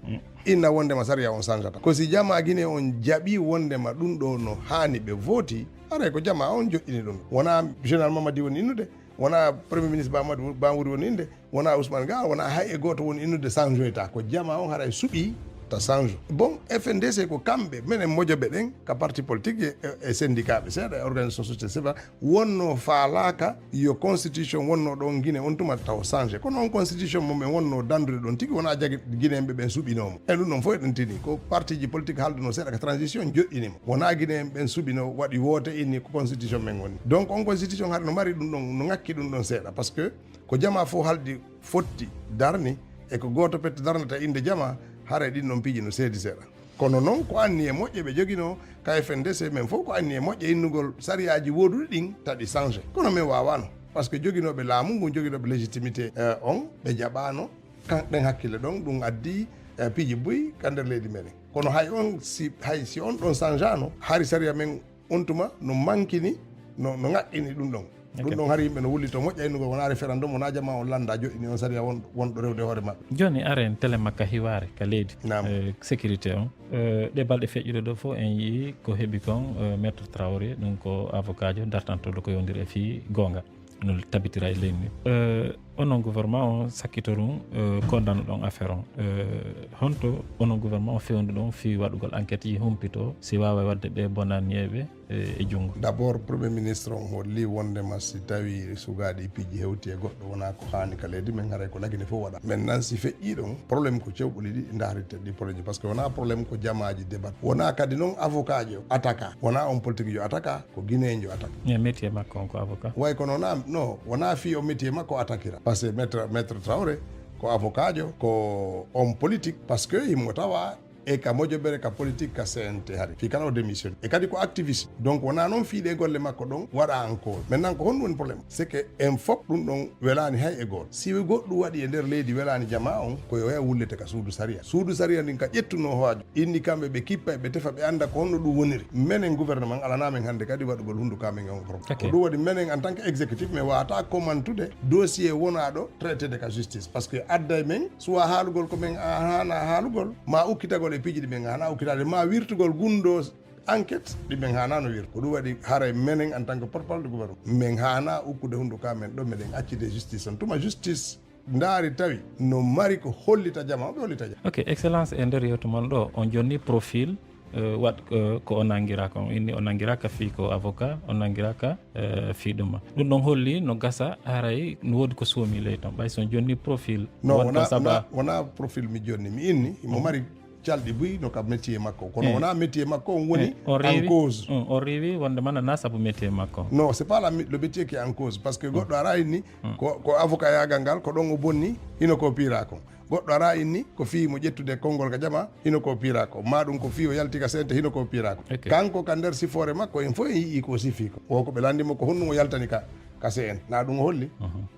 inna wondema saria on changata ko si jama Guinée on jaaɓi wondema ɗum ɗo no hani ɓe vooti aray ko jama on joɗɗini ɗum wona général Mamadi woni innude wona premier ministre Bamouri woni inde wona Ousmane Ga wona hay e goto woni innude changeoyta ko jama on haray suuɓi ta change bon FNDC ko kamɓe minen moƴoɓe ɗen ka parti politique e syndicat ɓe seeɗa e organisation société civile wonno faalaka yo constitution wonno ɗon Guinée on tuma taw change kono on constitution momen wonno dandude ɗon tigui wona jagui Guinéen ɓe ɓen suuɓinomo e ɗum ɗon fof eɗen tini ko parti ji politique haalduno seeɗa ka transition joƴƴinimo wona Guinéen ɓen suuɓino waɗi woote inni ko constitution men woni donc on constitution haade no mari ɗum ɗon no ngakki ɗum ɗon seeɗa par ce que ko jama fof haldi fotti darni e ko goto pette darnata inde jama haray ɗin noon piiji no seedi seeɗa kono noon ko anni e moƴƴe ɓe joguino ka FNDC men fof ko anni e moƴƴe innugol sariyaji woduɗi ɗin taɗi changé kono min wawano par ce que joginoɓe laamu ngu joginoɓe légitimité on ɓe jaɓano kanɗen hakkille ɗon ɗum addi piiji boyi ka nder leydi meɗen kono hay si on ɗon changeano hari saria men on tuma no mankini no ŋaqqini ɗum ɗon ɗum ɗon hari yimɓe no wulli to moƴƴaynugo wona référendum wona jama on landa joɗɗini on saria wonɗo rewde hoore maɓɓe joni aren télé makka hiware ka leydi sécurité on ɗe balɗe feƴƴude ɗo fof en yii ko heeɓi kon maître Traoré ɗum ko avocat jo dartantoɗo ko yowdiri e fii gonga no tabitira e leydi ndi onon gouvernement o sakkito ɗum condamne ɗon affaire on honto onon gouvernement o fewndi ɗon fi waɗugol enquête yi humpito si wawa wadde ɓe bonaniyeɓe e junngo d' abord premier ministre on holli wondema si tawi sugaɗi piiji hewti e goɗɗo wona ko hani ka leydi min haray ko lagine fof waɗa maintenant si feƴƴi ɗon probléme ko cewɓoli ɗi daarirte ɗi probléme par ce que wona probléme ko jamaji débat wona kadi noon avocat jo attaquant wona on politique jo attaquant ko guinéen jo attaque métier makko on ko avocat way kono non wona fi o métier makko attaquira par ce que maître Traoré ko avocat jo ko homme politique par ce que himo tawa e ka moƴoɓere ka politique ka CNT hari fi kala o démission e kadi ko activiste donc wona noon fiiɗe golle makko ɗon waɗa en cause maintenant ko honɗum woni probléme c'est que en fof ɗum ɗon welani hay e goto si goɗɗum waɗi e nder leydi welani jama on koyo heya wullete ka suudu saria ndin ka ƴettuno howajo inni kamɓe ɓe kippa ɓe tefa ɓe anda ko honno ɗum woniri menen gouvernement alanamen hannde kadi waɗugol hundukamen on probléme ko ɗum waɗi menen en tant que exécutif mais wawata commantude dossier wonaɗo traité de ka justice par ce que adda men suwa haalugol ko men hana haalugol ma ukkitagol e piiji ɗi men hana ukkitade ma wirtugol gundo enquête ɗi men hanano wir ko ɗum waɗi haray menen en tant que porte-parole du gouvernement men hana ukkude hunduka men ɗo meɗen accide justice on tuma justice ndaari tawi no mari ko hollita jama ɓe hollita jama ok excellence e nder yewtu mon ɗo on jonni profil wat ko o nangiraka on inni o nangiraka fi ko avocat o nangiraka fi ɗuma ɗum ɗon holli no gasa haray no woodi ko suomi ley ton ɓay son jonni profil non wona profil mi jonni mi inni mo mari calɗi buy no ka métier makko kono wona métier makko on woni en cause on rewi wonde manana saabu métier makko non c'est pas le métier qui est en cause par ce que goɗɗo ara inni ko avocat yagal ngal ko ɗon o bonni hino ko pira kon goɗɗo ara inni ko fi mo ƴettude konngol ka jama hino ko pira ko ma ɗum ko fi o yalti ka sente hino ko pira ko kanko ka nder sifore makko en fof en yii ko sifi ko o ko ɓe landimo ko honɗum o yaltani ka kase en na ɗum holli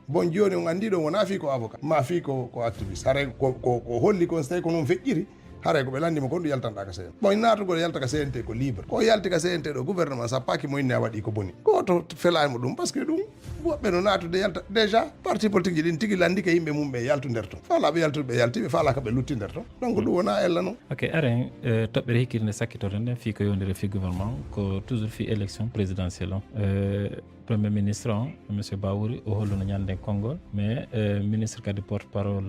bon joni on andi ɗon wona fi ko avocat ma fi ko activiste haray ko holli kon so tawi ko noon feƴƴiri haray ko ɓe landimo kon ɗum yaltanɗa ka CNT bon natugol yalta ka CNT ko libre ko yalti ka CNT ɗo gouvernement sappaki mo inni a waɗi ko boni goto felamo ɗum par ce que ɗum woɓɓe no natude yalta déjà parti politique ji ɗin tigui landi ke yimɓe mum ɓe yaltu nder ton faala ɓe yaltude ɓe yalti ɓe faala ka ɓe lutti nder ton donc ɗum wona ella noon ok aren toɓɓere hikkirde sakkitorde nden fi ko yowdiri fi gouvernement ko toujours fi élection présidentielle on premier ministre on monsieur Bawouri o holluno ñanden konngol mais ministre kadi porte parole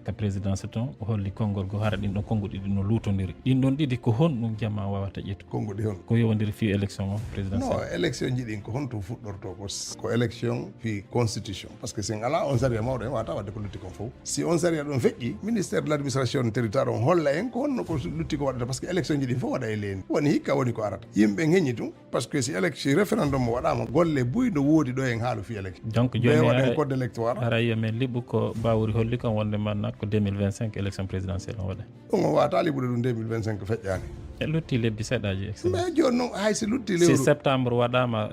ka présidence ton o holli konngol go hara ɗin ɗon konnguɗi ɗi no luutodiri ɗin ɗon ɗiɗi ko honɗum jamma wawata ƴettu konnguɗi hon ko yowdiri fi élection o présidentielle non élection ji ɗin ko honto fuɗɗorto ko élection fi constitution par ce que sen ala on saria mawɗo en wawata wadde ko lutti kon fof si on saria ɗon feƴƴi ministère de l' administration territoire on holla en ko honno ko lutti ko waɗata par ce que élection ji ɗin fof waɗa e leydi woni hikka woni ko arata yimɓe heññi tum par ce que si élection référendum mo waɗama golle buy no woodi ɗo en haalu fi élection donc joni waɗen code électoire ara yomen liɓɓu ko Bawouri holli kon wonde manna ko 2025 élection présidentielle on waɗa ɗum on wawata liɓude ɗum 2025 feƴƴani e lutti lebbi seeɗaji mais joni noon hay si lutti lewru si septembre waɗama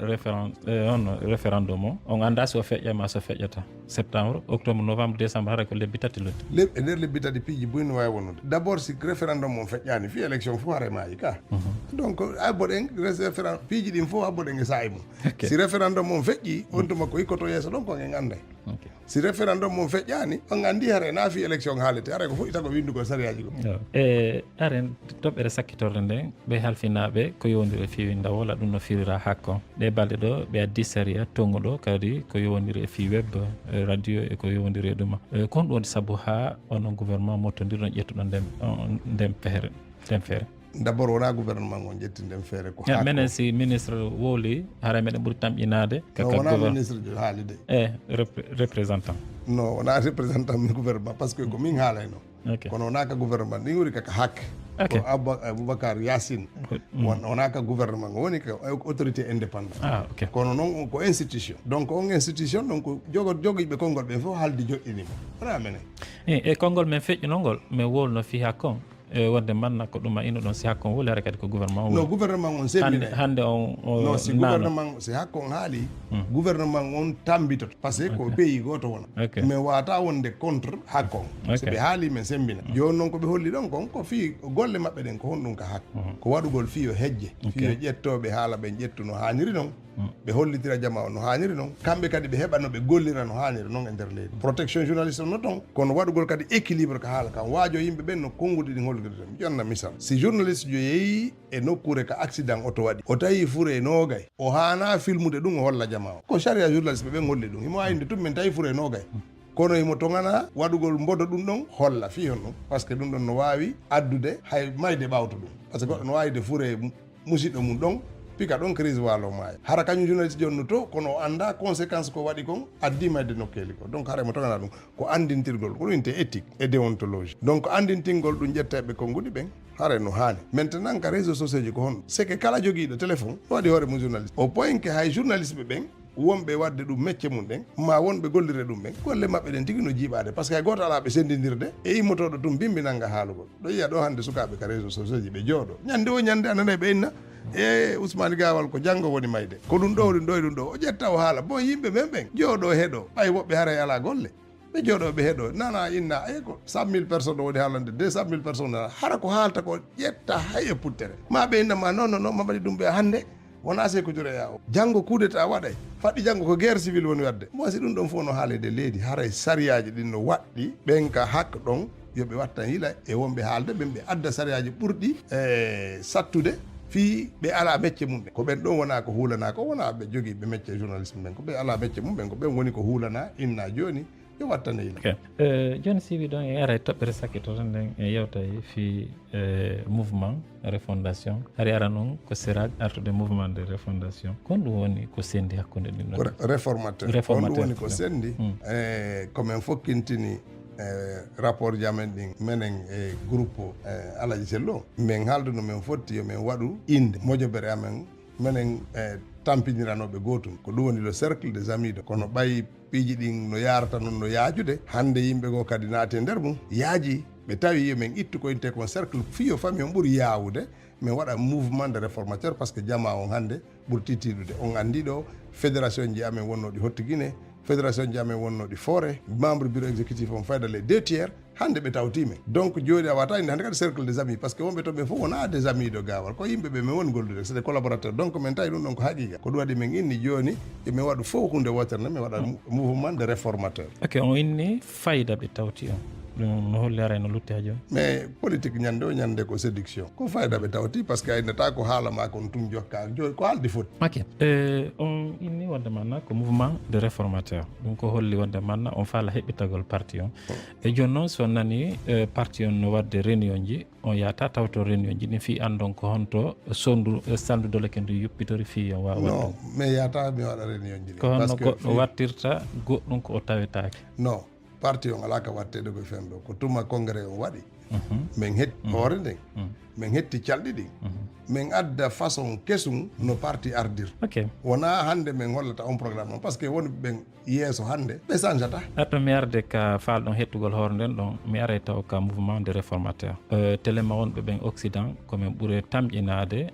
référendum o on anda so feƴƴama so feƴƴata septembre octobre novembre décembre hara ko lebbi tati lutti e nder lebbi tati piiji boyi no wawi wonnude d' abord si référendum on feƴƴani fi élection fof hara maayi ka donc abboɗen référendum piiji ɗin fof abboɗen e saayi mum si référendum on feƴƴi on tuma ko hikkoto yeeso ɗon kon en anday si référendum on feƴƴani on andi hara na fi élection haalete hara ko fof ita ko windugol sariyaji ko e aren toɓɓere sakkitorde nden ɓe halfinaɓe ko yowdiri e fi ndawola ɗum no firira hakko ɗe balɗe ɗo ɓe addi saria tonguɗo kadi ko yowdiri e fi web radio e ko yowdiri e ɗuma kon ɗum woni saabu ha onon gouvernement mottodirɗon ƴettuɗo nden feere d' abord wona gouvernement on ƴetti nden feere ko menen si ministre wowli hara meɗen ɓuuri tamƴinade wona ministre jo haali de représentant non wona représentant mi gouvernement par ce que ko min haalayno kono wona ka gouvernement ɗin woni kaka hakke ko Aboubacar Yassine wona ka gouvernement o woni ka autorité indépendant kono noon ko institution donc on institution donc jogoiɓe konngol ɓen fof haaldi joɗɗinimo wona menen e konngol men feƴƴinolngol min wolno fi hakkon wonde manna ko ɗum a ino ɗon si hakko on woni ara kadi ko gouvernement no gouvernement on sembina hande on non si gouvernement si hakko on haali gouvernement on tambitoto par ce que ko pays goto wona mais wata wonde contre hakko on so ɓe haali men sembina joni noon koɓe holli ɗon kon ko fi golle maɓɓe ɗen ko honɗum ka hakko ko waɗugol fiyo hejje fiyo ƴettoɓe haala ɓe ƴettu no hanniri noon ɓe hollitira jama o no hanniri noon kamɓe kadi ɓe heɓa no ɓe gollira no hanniri noon e nder leydi protection journaliste no toon kono waɗugol kadi équilibre ko haala kam waajo yimɓe ɓen no konngudi ɗin hollirde mi ƴonna misal si journaliste jo yeeyi e nokkure ka accident oto waɗi o tawi fure nogay o hana filmude ɗum o holla jama o ko charia journaliste ɓe ɓen holli ɗum himo wayinde tum min tawi fure nogay kono himo togana waɗugol mbodo ɗum ɗon holla fi hon ɗum par ce que ɗum ɗon no wawi addude hay mayde ɓawto ɗum par ce que goɗɗo no wawi de fure musidɗo mum ɗon pika ɗon crise walo maayo hara kañum journaliste jonno to kono o anda conséquence ko waɗi kon addi mayde nokkeli ko donc hara mo togana ɗum ko andintirgol ko ɗum te éthique et déontologie donc andintingol ɗum ƴetteɓe konngudi ɓen hara no haani maintenant ka réseau sociaux ji ko honɗum c'est que kala joguiɗo téléphone ɗo waɗi hoore mum journaliste au point que hay journaliste ɓe ɓen wonɓe wadde ɗum métier mum ɗen ma wonɓe gollire ɗum ɓen golle maɓɓe ɗen tigi no jiiɓade par ce que hay goto ala ɓe sendidirde e immotoɗo tum bimbinanga haalugol ɗo yiya ɗo hande sukaɓe ka réseau sociaux ji ɓe jooɗo ñande o ñande ananay ɓe inna Ousmane Gawal ko janggo woni mayde ko ɗum ɗo ɗum ɗo o ƴetta o haala bon yimɓe ɓen ɓen jooɗo heeɗo ɓay woɓɓe haray ala golle ɓe jooɗoɓe heeɗo nana inna ko 100 000 personnes o woni haalande 200 000 personnes hara ko haalta ko ƴetta hay e puttere ma ɓe innama non mamaɗi ɗum ɓe hannde wona se ko jureya o janggo coup d'état waɗay faɗɗi janggo ko guerre civile woni wadde mo si ɗum ɗon fof no haalede leydi haray sariyaji ɗin no waɗɗi ɓen ka hakka ɗon yoɓe wattan hila e wonɓe haalde ɓen ɓe adda sariyaji ɓurɗi e sattude fi ɓe ala métier mum ɓe ko ɓen ɗon wona ko huulana ko wona ɓe jogui ɓe métier journalisme ɓen ko ɓe ala métier mum ɓen ko ɓen woni ko huulana inna joni yo wattane hila joni siwi ɗon e ara e toɓɓere sakkitoto nden e yewtay fi mouvement refondation hari ara noon ko sérag artude mouvement de refondation kon ɗum woni ko sendi hakkude ɗin ɗon réformateur on ɗum woni ko sendi komin fokkintini rapport jamen ɗin menen e groupe Alaji Sello min haalduno min fotti yo min waɗu inde moƴobere amen menen tampiniranoɓe gotum ko ɗum woni le cercle des amis de kono ɓay piiji ɗin no yarata noon no yaajude hande yimɓe go kadi naate nder mum yaaji ɓe tawi min ittu koyinte kon cercle fiyo famille on ɓuuri yawude min waɗa mouvement de réformateur par ce que jama on hande ɓuuri titiɗude on andi ɗo fédération ji amen wonnoɗi Hotto Guinée fédération ji amen wonnoɗi Forêt membre bureau exécutif on fayda les 2 tiers hande ɓe tawtimen donc joni a wata inde hande kadi cercle des amis par ce que wonɓe to ɓe fof wona des amis de Gawal ko yimɓeɓe min woni gollude c'est des collaborateurs donc min tawi ɗum ɗon ko haqiqa ko ɗum waɗi min inni joni emin waɗa fof hunde wotere nde min waɗa mouvement de réformateur ok on inni fayda ɓe tawti on ɗum no holli ara no lutti ha joni mais politique ñande o ñande ko séduction ko fayda ɓe tawti par ce que aynata ko haalama kon tum jokka joni ko haaldi foti ok on inni wonde manna ko mouvement de réformateur ɗum ko holli wonde manna on faala heɓɓitagol parti on e joni noon so nani parti on no wadde réunion ji on yata tawto réunion ji ɗin fi andon ko honto sondu sandudole ke ndu yuppitori fi on wawa non mais yata mi waɗa réunion ji ko honno goɗɗo wattirta goɗɗum ko o tawetake non parti on ala ka wattede koye fen ɗo ko tuma congrès on waɗi min hetti hoore nden min hetti calɗi ɗin min adda façon kesum no parti ardir wona hande min hollata on programme on par ce que woni ɓen yeeso hande ɓe changeata aɗɗo mi arde ka falɗon hettugol hoore nden ɗon mi ara taw ka mouvement de réformateur téléma wonɓe ɓen occident komin ɓuuri tamƴinade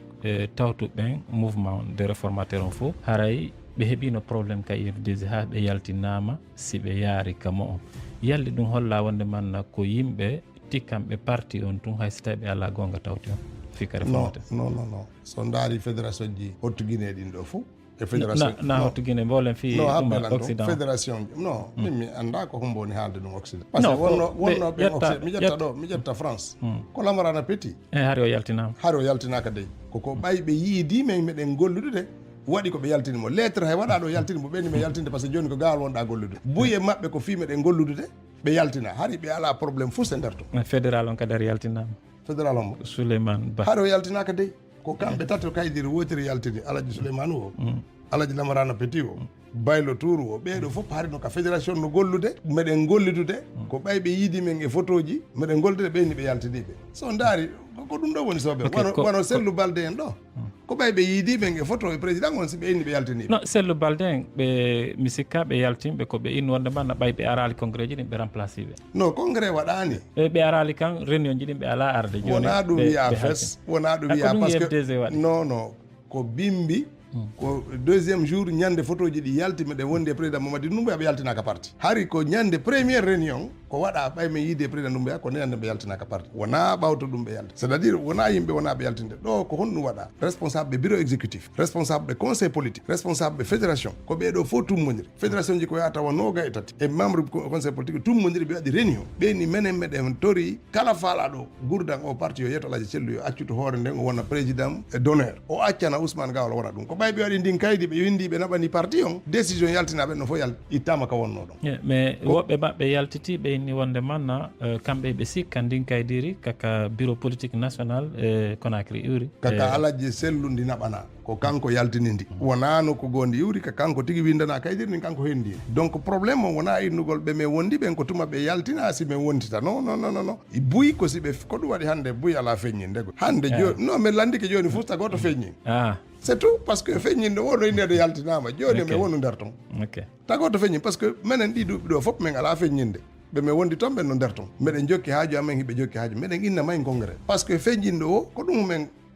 tawtuɓen mouvement de réformateur on fof haray ɓe heeɓino probléme ka IFDG ha ɓe yaltinama si ɓe yaari kamo on yalli ɗum holla wonde manna ko yimɓe tikkamɓe parti on tun hay so tawi ɓe ala gonga tawti on fika réformateur non so daari fédération ji Hotto Guinée ɗin ɗo fof e fédération na Hotto Guinée mbolen fi ɗum occident fédération non min anda ko hombo woni haalde ɗum occident par ce que wonno ɓe occident mi ƴetta France ko lamarana petit hari o yaltinaka dey koko ɓay ɓe yiidi men meɗen gollude de waɗi ko ɓe yaltinimo lettre hay waɗa ɗo yaltinimo ɓeni ɓe yaltinde par ce que joni ko Gawal wonɗa gollude buye maɓɓe ko fi meɗen gollude de ɓe yaltina hari ɓe ala probléme fuu se nder to fédéral on kadi ari yaltinama fédéral on Souleymane Ba hari o yaltinaka dey ko kamɓe tato kaydiri wotiri yaltini Alaji Souleymane o Alaji Lamarana Petit o Baylo Tourou o ɓeeɗo fof hari no ka fédération no gollude meɗen gollidude ko ɓay ɓe yiidi men e photo ji meɗen gollude ɓeyni ɓe yaltiniɓe so daari ko ɗum ɗo woni soɓe wono Sellou Balde en ɗo ko ɓay ɓe yiidiɓe e photo e président on si ɓe inni ɓe yaltiniɓe non Sello Baldé ɓe mi sikka ɓe yaltimɓe ko ɓe inni wondema no ɓay ɓe arali congrès ji ɗin ɓe remplace ɓe non congrès waɗani ɓe arali kan réunion ji ɗin ɓe ala arde joni wona ɗum wiya fes wona ɗum wiya par ce que FDG waɗi non ko bimbi ko deuxiéme jour ñande photo ji ɗi yalti meɗen wondi e président Mamadou Doumbouya ɓe yaltinaka parti hari ko ñande première réunion ko waɗa ɓayme yiide président Doumbouya ko nenande ɓe yaltinaka parti wona ɓawta ɗum ɓe yalti c' est à dire wona yimɓe wona ɓe yaltinde ɗo ko honɗum waɗa responsable ɓe bureau exécutif responsable ɓe conseil politique responsable ɓe fédération ko ɓeɗo fof tummodiri fédération ji ko yata tawa noga e tati e membre conseil politique tummodiri ɓe waɗi réunion ɓeni menen meɗen tori kala faalaɗo gurdan o parti o yeto Alaji Sellu yo accuto hoore nden o wona président e d'honneur o accana Ousmane Gawal wona ɗum ko ɓay ɓe waɗi ndin kaydi ɓe windi ɓe naɓani parti on décision yaltinaɓe no fof ittama ka wonno ɗon mais woɓɓe maɓɓe yaltiti ɓe inni wonde manna kamɓe ɓe sikka ndin kaydiri kaka bureau politique national e Conakry iwri kaka Alaji Sellu ndi naɓana ko kanko yaltinindi wonano ko gondi iwri ka kanko tigi windana kaydiri ni kanko hendi donc probléme o wona innugol ɓe men wondi ɓen ko tuma ɓe yaltina si men wontita non buy ko si ɓe ko ɗum waɗi hande buy ala feññinde go hande joni non min landike joni fusta goto feññi c'est tout parce que feññinde wono innede yaltinama joni mi wonu nder ton tagoto feññi par ce que minen ɗi duuɓi ɗo fof min ala feññinde ɓe min wondi toon ɓen no nder ton meɗen jokki haaju amen hiɓe jokki haaju meɗen inna may congrès par ce que feññinde o ko ɗum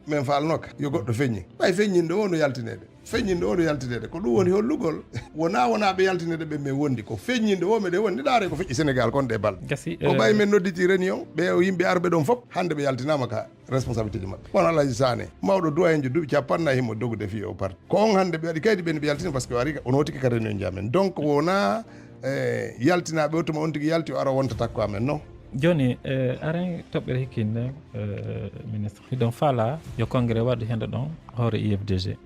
min falnoka yo goɗɗo feññi ɓay feññinde o no yaltinede feññinde o no yaltinede ko ɗum woni hollugol wona ɓe yaltinede ɓe min wondi ko feññinde o meɗen wondi ɗaare ko feƴƴi Sénégal kon ɗe balɗe ko ɓay min nodditi réunion ɓe yimɓe arɓe ɗon fof hande ɓe yaltinama ka responsabilité ji maɓɓe won Alaji Sané mawɗo doyen jo duuɓi capanɗe himo dogude fi o parti ko on hande ɓe waɗi kaydi ɓen ɓe yaltina par ce que o ari ono tiki ka réunion jamen donc wona yaltinaɓe o tuma on tigi yalti o ara wonta takko amen non joni aren toɓɓere hikkinde ministre hiɗon faala yo congrès waɗi hende ɗon hoore IFDG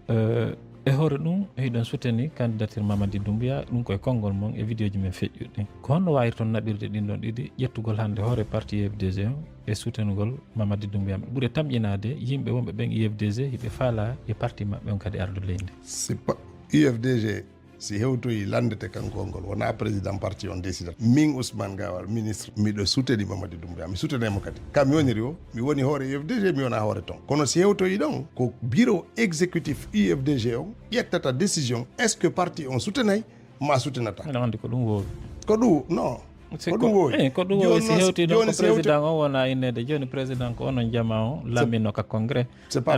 e hoore ɗum hiɗon souteni candidature Mamadi Doumbouya ɗum koye konngol mon e vidéo ji men feƴƴuɗi ko honno wawi toon naɓirde ɗin ɗon ɗiɗi ƴettugol hande hoore parti IFDG o e soutenugol Mamadi Doumbouya ɓuuri tamƴinade yimɓe wonɓe ɓen IFDG hiɓe faala e parti maɓɓe on kadi ardu leydi si IFDG si hewtoyi landete kankol ngol wona président parti on décidata min Ousmane Gawal ministre miɗo souteni Mamadi Doumbouya mi soutenemo kadi kam mi woniri o mi woni hoore UFDG mi wona hoore ton kono si hewtoyi ɗon ko bureau exécutif UFDG o ƴettata décision est ce que parti on soutenay ma soutenata aɗa andi ko ɗum wowi ko ɗum non ko ɗum wowi ko ɗum wowi si hewti ɗon ko président o wona innede joni président ko onon jama o lammino ka congrès c'est pas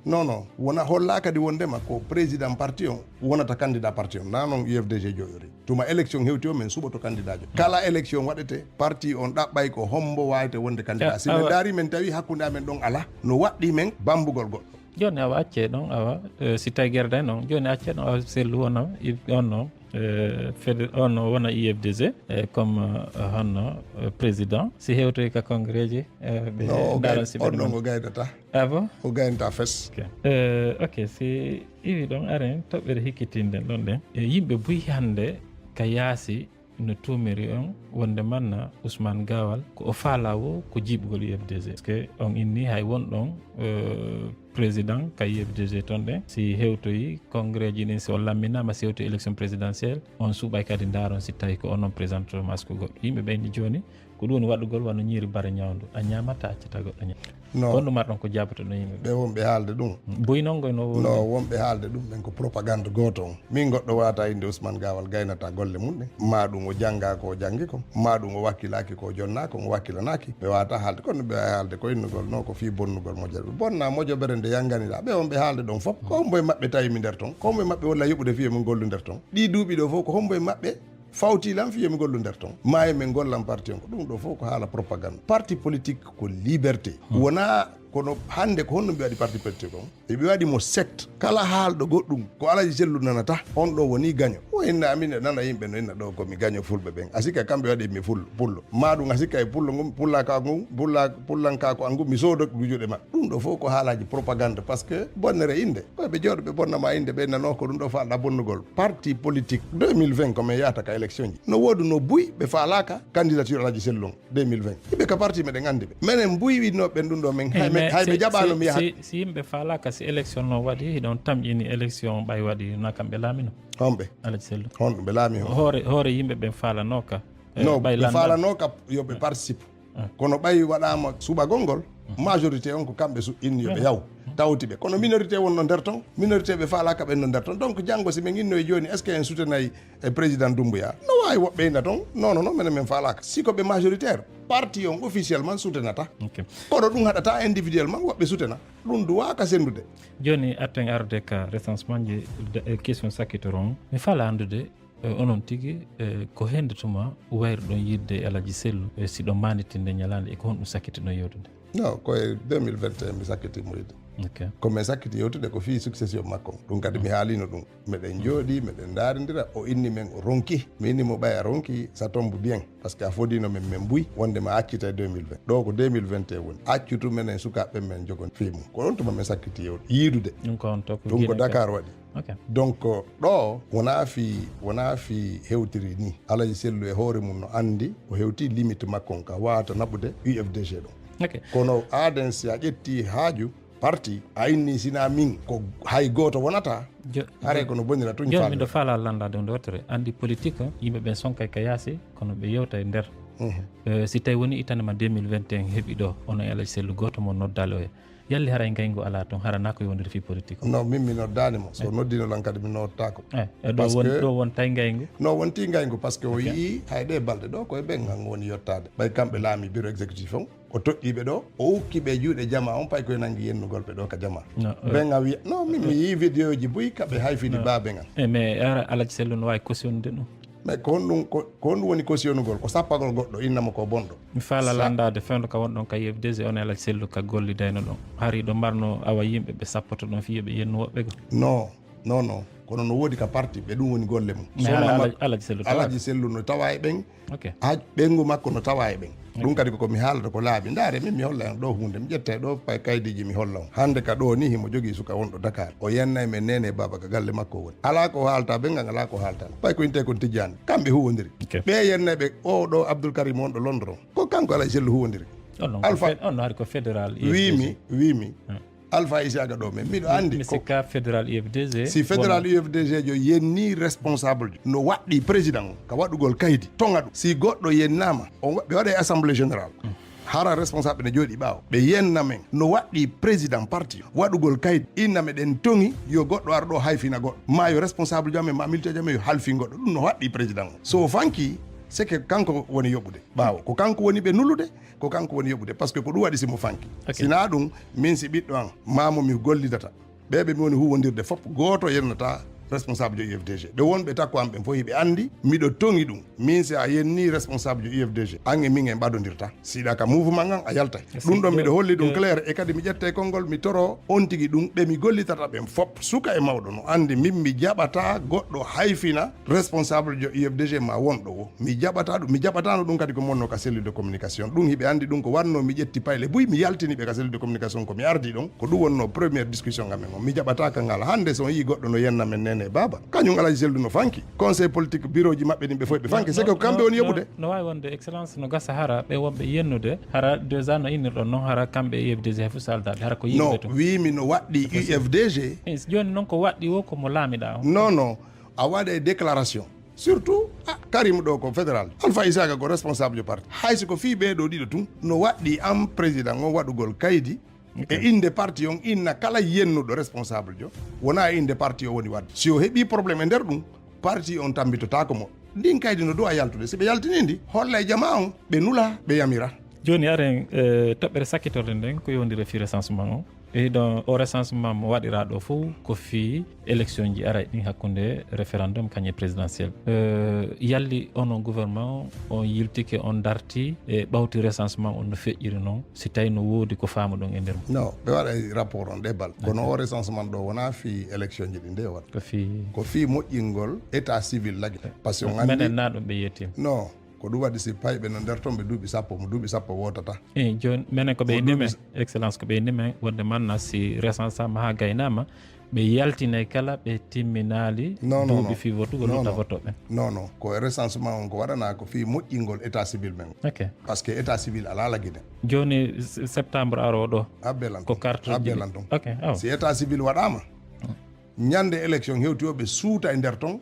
non wona holla kadi wondema ko président parti on wonata candidat parti on na noon UFDG joɗori tuma élection hewti o min suɓoto candidat jo kala élection waɗete parti on ɗaɓɓay ko hombo wawite wonde candidat si min daari min tawi hakkude amen ɗon ala no waɗɗi men bambugol goɗɗo joni awa acce ɗon awa si tawi guerda noon joni acce ɗon awa Sellu wona onno on wona IFDG comme honno président si hewtoyi ka congrès ji ɓe daran siɓe ɗon o gaydata bon o gaynata fes ok si iwi ɗon aren toɓɓere hikkitinden ɗon ɗen yimɓe buyi hande ka yaasi no tumiri on wonde manna Ousmane Gawal ko o faala wo ko jiɓugol IFDG parce que on inni hay won ɗon président ka IFDG toon ɗen si hewtoyi congrès ji ɗin si o lamminama si hewtoyi élection présidentielle on suuɓay kadi daron si tawi ko onon présentement masko goɗɗo yimɓe ɓeyni joni ko ɗum woni waɗugol wano ñiiri bare ñawdu a ñamata accata goɗɗo ñam honno marɗon ko jabato no yimɓe ɓe wonɓe haalde ɗum boyi noon goy no wonɓe haalde ɗum ɓen ko propagande goto on min goɗɗo wata inde Ousmane Gawal gaynata golle mum ɗen ma ɗum o jangga ko o janggi ko ma ɗum o wakkilaki ko jonnaki o wakkilanaki ɓe wata haalde kono ɓe haalde ko innugol no ko fi bonnugol moƴƴere bonna moƴoɓere nde yanganiɗa ɓe wonɓe haalde ɗon fof ko homboye maɓɓe tawimi nder ton ko homboye maɓɓe walla yoɓude fiye min gollu nder ton ɗi duuɓi ɗo fof ko homboye maɓɓe fawtilam fiye mi gollu nder ton maye min gollam parti on ko ɗum ɗo fof ko haala propagande parti politique ko liberté wona kono hande ko honno mbi waɗi parti politique on eɓe waɗi mo secte kala haalɗo goɗɗum ko Alaji Sellu nanata on ɗo woni gaño o inna amin e nana yimɓe no inna ɗo komi gaño fulɓe ɓen a sikka kamɓe waɗi mi pullo ma ɗum a sikka e pullo ngum pullaka ngum pullanka ko angum mi soodo gujuɗe maɓɓe ɗum ɗo fof ko haalaji propagande par ce que bonnere inde ɓe jooɗo ɓe bonnama inde ɓe nano ko ɗum ɗo falɗa bonnugol parti politique 2020 komin yahata ka élection ji no woodi no buy ɓe faalaka candidature Alaji Sellu 2020 yiɓe ka parti meɗen andi ɓe minen buywinno ɓen ɗum ɗo min hayɓe jaɓano mi yaha si yimɓe faalaka si élection no waɗi hiɗon tamƴini élection ɓay waɗi na kamɓe laamino homɓe Alaji Sellu honɗum ɓe laami hoore yimɓe ɓen faalanoka no ɓe faalanoka yoɓe participe kono ɓay waɗama suɓagol ngol majorité on ko kamɓe su inni yoɓe yaw tawtiɓe kono minorité wonno nder ton minorité ɓe faalaka ɓen no nder ton donc janggo si min innoye joni est ce que en soutenayi e président Doumbouya no wawi woɓɓe inna ton non minen min faalaka siko ɓe majoritaire parti on officiellement soutenata kono ɗum haɗata individuellement woɓɓe soutena ɗum duwaka sendude joni atten arde ka recensement ji question sakkitoron mi faala andude onon tigi ko hende tuma wayruɗon yidde Alaji Sellu siɗo manditinde ñalande ko honɗum sakkitino yewtude non koye 2021 mi sakkitimo yidde ko min sakkiti yewtude ko fi succession makko ɗum kadi mi haalino ɗum meɗen jooɗi meɗen daaridira o inni men o ronki mi inni mo ɓay a ronki ça tombe bien par ce que a fodino men min mbuy wonde ma accita e 2020 ɗo ko 2021 woni accutu menen sukaɓe men jogon fimu ko ɗon tuma min sakkiti yewtude yiidude ɗum ko Dakar waɗi donc ɗo wona fi hewtiri ni Alaji Sellu e hoore mum no andi o hewti limite makko ka wawata naɓude UFDG ɗo kono aden si a ƴetti haaju parti a inni sina min ko hay goto wonata hare kono bonira tuñ joni miɗo faala landade nde wottere andi politique yimɓe ɓen sonkay ka yaasi kono ɓe yewta e nder si tawi woni itanema 2021 heeɓi ɗo ono e Alaji Sellu goto mo noddali o yalli haray ngaygo ala toon harana ko yewndiri fi politique non min mi noddanimo so noddinolan kadi mi noddata ɗo won tay ngaygo non wonti ngaygo par ce que o yii hay ɗe balɗe ɗo koye ɓen han woni yettade ɓay kamɓe laami bureau exécutif on o toƴƴiɓe ɗo o ukkiɓe juuɗe jama on pay koye nangui yennugol ɓe ɗo ka jama ɓen a wiya non min mi yii vidéo ji boyi kaɓe hayfini baaɓe ngan mais ara Alaji Sellu no wawi cautionnude ɗum mais ko honɗum woni cautionnugol ko sappagol goɗɗo innama ko bonɗo mi faala landade fewndo ka wonɗon ka UFDG on Alaji Sellu ka gollidayno ɗon hari ɗo mbarno awa yimɓe ɓe sappoto ɗon fiyoɓe yennu woɓɓe go non kono no woodi ka parti ɓe ɗum woni golle mum Alaji Sellu no tawa e ɓen ɓengu makko no tawa e ɓen ɗum kadi koko mi haalata ko laaɓi ndaare min mi holla en ɗo hunde mi ƴette ɗo pay kaydiji mi holla on hande ka ɗo ni himo jogui suka wonɗo Dakar o yennay men nene baba ka galle makko woni ala ko haalta ɓe ngal ala ko haalta pay ko inte kon tijjani kamɓe huwodiri ɓe yennayɓe o ɗo Abdoul Karim on ɗo Londres ko kanko Alaji Sellu huwodiri Alpha on no hari ko fédéral wimi Alpha Isaga ɗo men miɗo andi sikka fédéral UFDG si fédéral UFDG jo yenni responsable jo no waɗɗi président o ka waɗugol kaydi tonga ɗum si goɗɗo yennama ɓe waɗa assemblée générale hara responsable ne jooɗi ɓaawo ɓe yenna men no waɗɗi président parti waɗugol kaydi inna meɗen tongi yo goɗɗo ar ɗo hayfina goɗɗo ma yo responsable jamen ma militaire jamen yo halfi goɗɗo ɗum no waɗɗi président o so fanki c'est que kanko woni yoɓude ɓaawo ko kanko woni ɓe nullude ko kanko woni yoɓude par ce que ko ɗum waɗi simo fanki sina ɗum min si ɓiɗɗo an mamo mi gollidata ɓeɓe mi woni huwodirde fof goto yennata responsable jo UFDG ɓe wonɓe takko am ɓen fof hiɓe andi miɗo tongi ɗum min si a yenni responsable jo UFDG an e min en ɓadodirta siɗa ka mouvement ngan a yaltay ɗum ɗon miɗo holli ɗum clair e kadi mi ƴette konngol mi toro on tigui ɗum ɓe mi gollitata ɓen fof suka e mawɗo no andi min mi jaɓata goɗɗo hayfina responsable jo UFDG ma wonɗo o mi jaɓata ɗum mi jaɓatano ɗum kadi ko monno ka cellule de communication ɗum hiɓe andi ɗum ko wanno mi ƴetti payle buy mi yaltiniɓe ka cellule de communication ko mi ardi ɗon ko ɗum wonno première discussion gamen o mi jaɓataka ngal hande so yi goɗɗo no yenna men nene baba kañum Alaji Sellu no fanki conseil politique bureau ji maɓɓe ɗin ɓe fof ɓe fanki c'est que kamɓe woni yoɓude no wawi wonde excellence no gasa hara ɓe wonɓe yennude hara deux ans no innirɗon noon hara kamɓe UFDG hay fof saldade hara ko yimɓe to no wimi no waɗɗi UFDG joni noon ko waɗɗi o komo laamiɗa o non a waɗa déclaration surtout Karim ɗo ko fédéral Alpha Isaga ko responsable jo parti hayso ko fi ɓeɗo ɗiɗo tun no waɗɗi am président o waɗugol kaydi e inde parti on inna kala yennuɗo responsable jo wona inde parti o woni wadde si o heeɓi probléme e nder ɗum parti on tambitotako mo ndin kaydi no duwa yaltude si ɓe yaltini ndi holla e jama on ɓe nula ɓe yamira joni aren toɓɓere sakkitorde nden ko yewdiri fi recensement o e ɗon o recensement mo waɗira ɗo fof ko fi élection ji ara ɗin hakkude référendum kañe présidentiel yalli onon gouvernement on yiltike on darti e ɓawti recensement on no feƴƴiri noon si tawi no woodi ko faama ɗon e nder mum non ɓe waɗa rapport on ɗeɓal kono o recensement ɗo wona fi élection ji ɗi nde waɗa ko fi moƴƴingol état civil lagui par ce que on andi menen na ɗum ɓe yettima non ko ɗum waɗi si payɓe no nder toon ɓe duuɓi sappo mo duuɓi sappo wotata joni minen ko ɓe indimen excellence ko ɓe indimen wonde manna si recensama ha gaynama ɓe yaltinay kala ɓe timminali duuɓi fi votugo lutta votoɓe non ko recensement on ko waɗana ko fi moƴƴingol état civil men par ce que état civil ala laguine joni septembre aro ɗo abbelan ko carte abbelan ton si état civil waɗama ñande élection hewti o ɓe suuta e nder ton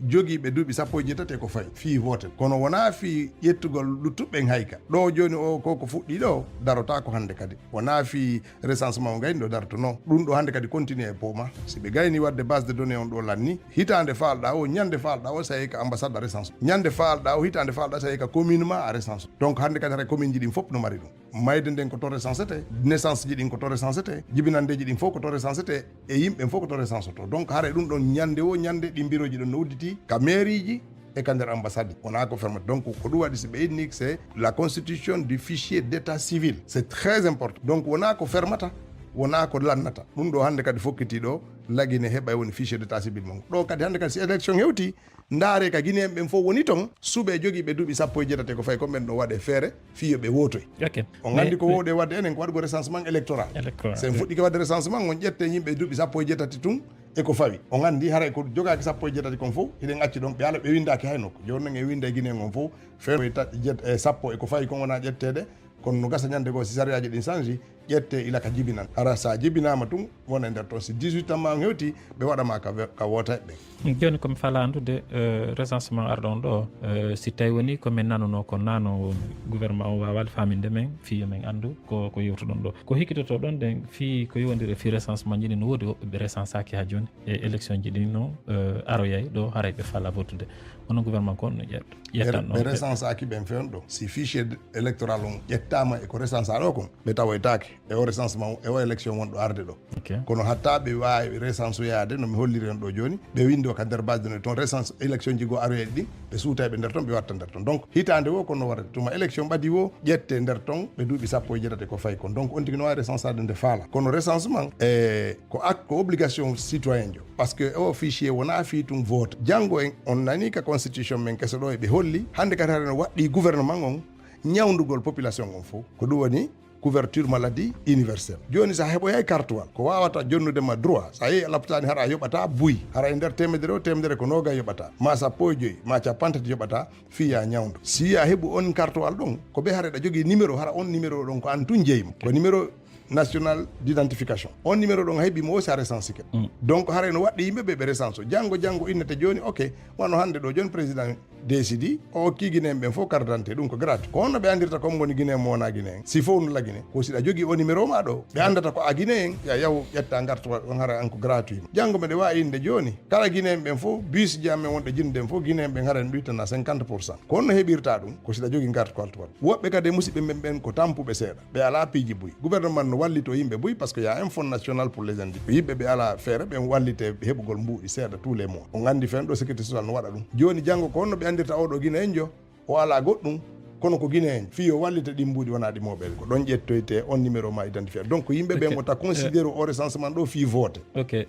jogiiɓe duuɓi 17 ko fayi fii votel kono wonaa fii ƴettugol luttuɓɓen hayka ɗo jooni o koko fuɗɗi ɗo darota ko hannde kadi wonaa fii recensement o gayni ɗo darto non ɗum ɗo hannde kadi continue e poma si ɓe gayni wadde base de données on ɗo lanni hitande faalɗa o ñande faalɗa o so tawi ko ambassade a recence ñande faalɗa o hitande faalɗa so tawi ko commune ma a recence donc hannde kadi hara commune ji ɗin fof no mari ɗum mayde nden ko to recensete naissance ji ɗin ko to recensete jibinandeji ɗin fof ko to recensete e yimɓe fof ko to recence to donc hara ɗum ɗon ñande o ñande ɗi bureau ji ɗon no udditi ka mairie ji e ka nder ambassade wona ko fermate donc ko ɗum waɗi so ɓe inni c'est la constitution du fichier d'état civil c'est très important donc wona ko fermata wona ko lannata ɗum ɗo hannde kadi fokkiti ɗo lagine heɓa woni fichier d'état civil mon ɗo kadi hannde kadi si élection hewti ndaare ka guinéen ɓen fof woni toon suuɓe jogiiɓe duuɓi 17 ko fayi ko ɓen ɗo waɗe feere fiyo ɓe wotoy on nganndi ko wowɗe wadde enen ko waɗgo recensement électoral sen fuɗɗi ko wadde recensement on ƴette yimɓe duuɓi 17 tun eko fawi on nganndi haray ko jogaaki 17 kon fof hiɗen acci ɗon ɓe ala ɓe windaaki hay nokko jooni noon e winde guinéen on fof feere sappo eko fawi kon wona ƴetteede kono no gasa ñande goo si sariyaji ɗin change ƴette ila ka jibinan hara sa jibinama tun wona e nder toon si 18 ans ma hewti ɓe waɗama ka woota ɓe joni komi fala andude recensement arɗon ɗo si tawi woni komin nanono ko nano gouvernement o wawade faminde men fiyo men andu ko yewtuɗon ɗo ko hikkitoto ɗon nden fi ko yowdiri fi recensement ji ɗi no woodi woɓɓe ɓe recensaki ha joni e élection ji ɗin no aroyay ɗo haray ɓe fala votude hono gouvernement ko no ƴettanno ɓe recensaki ɓen fewn ɗo si fichier électoral on ƴettama eko recensar o kon ɓe tawoytake e o recensement e o élection wonɗo arde ɗo kono hatta ɓe wawi recensoyade nomi holliri on ɗo joni ɓe windi o ka nder base de données toon recence élection ji goo aroyeɗe ɗin ɓe suuta ɓe nder toon ɓe watta nder toon donc hitande o kono warde tuma élection ɓaadi o ƴette nder toon ɓe duuɓi 17 ko fayi kon donc on tigi no wawi recensade nde faala kono recensement ko obligation citoyen jo par ce que o fichier wona fi tum vote janggo en on nani ka constitution men keso ɗo eɓe holli hande kadi hare no waɗɗi gouvernement on ñawdugol population on fof ko ɗum woni couverture maladie universelle joni sa heɓoyay cartuwal ko wawata jonnudema droit sa yeehi a laptani hara a yoɓata buuyi hara e nder temedere ko noga yoɓata ma sappo e joyyi ma capantati yoɓata fiya ñawdu si a heɓu on cartuwal ɗon ko ɓe hara ɗa jogui numéro hara on numéro ɗon ko an tun jeyimo ko numéro national d'identification on numéro ɗon heeɓimo o sa recensike donc haray no waɗɗi yimɓeɓe ɓe recense o janggo innete joni ok wano hande ɗo joni président décidi o hokki guinéen ɓen fof carte d'identité ɗum ko gratuit ko honno ɓe andirta comme woni guinéen mo wona guinéen si fof no lagine ko siɗa jogui o numéro ma ɗo ɓe andata ko a guinéen ya yaw ƴetta gartuwa on hara an ko gratuit janggo mbeɗe wawi inde joni kala guinéen ɓen fof bus ji amen wonɗe jinnuɗen fof guinéen ɓen hara en ɓittana 50% ko honno heeɓirta ɗum ko siɗa jogui carte cartuwal woɓɓe kadi musidɓe men ɓen ko tampuɓe seeɗa ɓe ala piiji buy gouvernement no wallito yimɓe buy par ce que y a un fonds national pour les handicapés yimɓe ɓe ala feere ɓen wallite heɓugol mbuuɗi seeɗa tous les mois on andi fen ɗo sécurité social no waɗa ɗum joni janggo ko honno ɓe andirta oɗo guinéen jo o ala goɗɗum kono ko guinéen fiyo wallite ɗi mbuuɗi wona ɗi moɓele ko ɗon ƴettoyte on numéro ma identifié donc yimɓe ɓen ota considére o recensement ɗo fi vote ok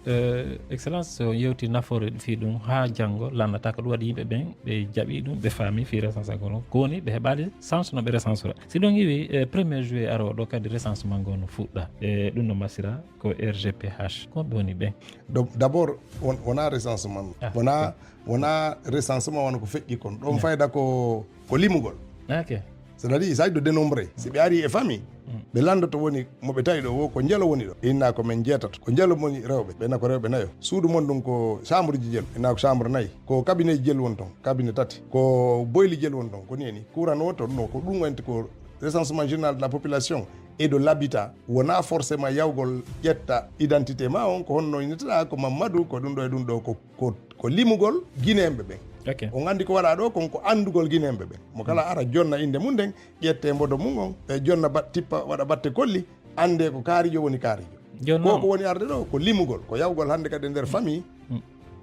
excellence so yewti nafoore fi ɗum ha janggo lannata ko ɗum waɗi yimɓe ɓen ɓe jaaɓi ɗum ɓe faami fi recensement kono ko woni ɓe heɓali sens no ɓe recensera si ɗon iwi 1er juillet aroɗo kadi recensement ngo no fuɗɗa e ɗum no masira ko RGPH ko ɓe woni ɓen d' abord wona recensement wona recensement wona ko feƴƴi kon ɗon fayda ko limugol ok c'est à dire ça de dénombré si ɓe ari e famille ɓe landoto woni moɓe tawi ɗo wo ko jelo woni ɗo inna ko men jeetato ko jelo woni rewɓe ɓenna ko rewɓe nayo suudu mon ɗum ko chambre ji jelo inna ko chambre nayyi ko cabinet ji jelo woni toon cabinet tati ko boyli jelo woni toon ko ni courant no to no ko ɗum wonti ko recensement général de la population et de l'habitat wona forcément yawgol ƴetta identité ma on ko honno inetata ko Mamadou ko ɗum ɗo e ɗum ɗo ko limugol guinéenɓe ɓen o andi ko waɗa ɗo konko andugol guinéenɓe ɓen mo kala ara jonna inde mum nden ƴette mbodo mum on e jonna tippa waɗa batte kolli ande ko kaarijo woni kaarijo ko woni arde ɗo ko limugol ko yawgol hande kadi nder famille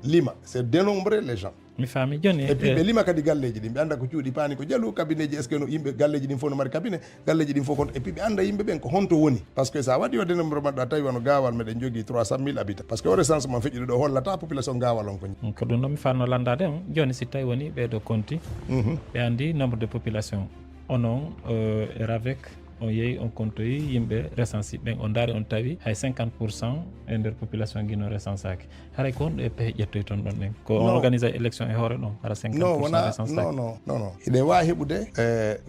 lima c'est dénombrer les gens mi faami joni et puis ɓe lima kadi galleji ɗin ɓe anda ko cuuɗi paani ko jalu cabinet ji est ce que no yimɓe galleji ɗin fof no mari cabinet galleji ɗin fof kon et puis ɓe anda yimɓe ɓen ko honto woni par ce que sa waɗi o dénombre maɗɗo a tawi wano gawal meɗen jogui 300 000 habitants par ce que o recensement feƴƴiɗo ɗo hollata population gawal on ko ɗum ɗo mi fanno landade on joni si tawi woni ɓeɗo conti ɓe andi nombre de population onon RAVEC on yeehi on kontoyi yimɓe recensi ɓen on daari on tawi hay 50% e nder population guino recensaki haray ko honɗo e pehe ƴettoy toon ɗon ɗen ko on organise élection e hoore ɗon hara 50% recensaki non hiɗe wawi heɓude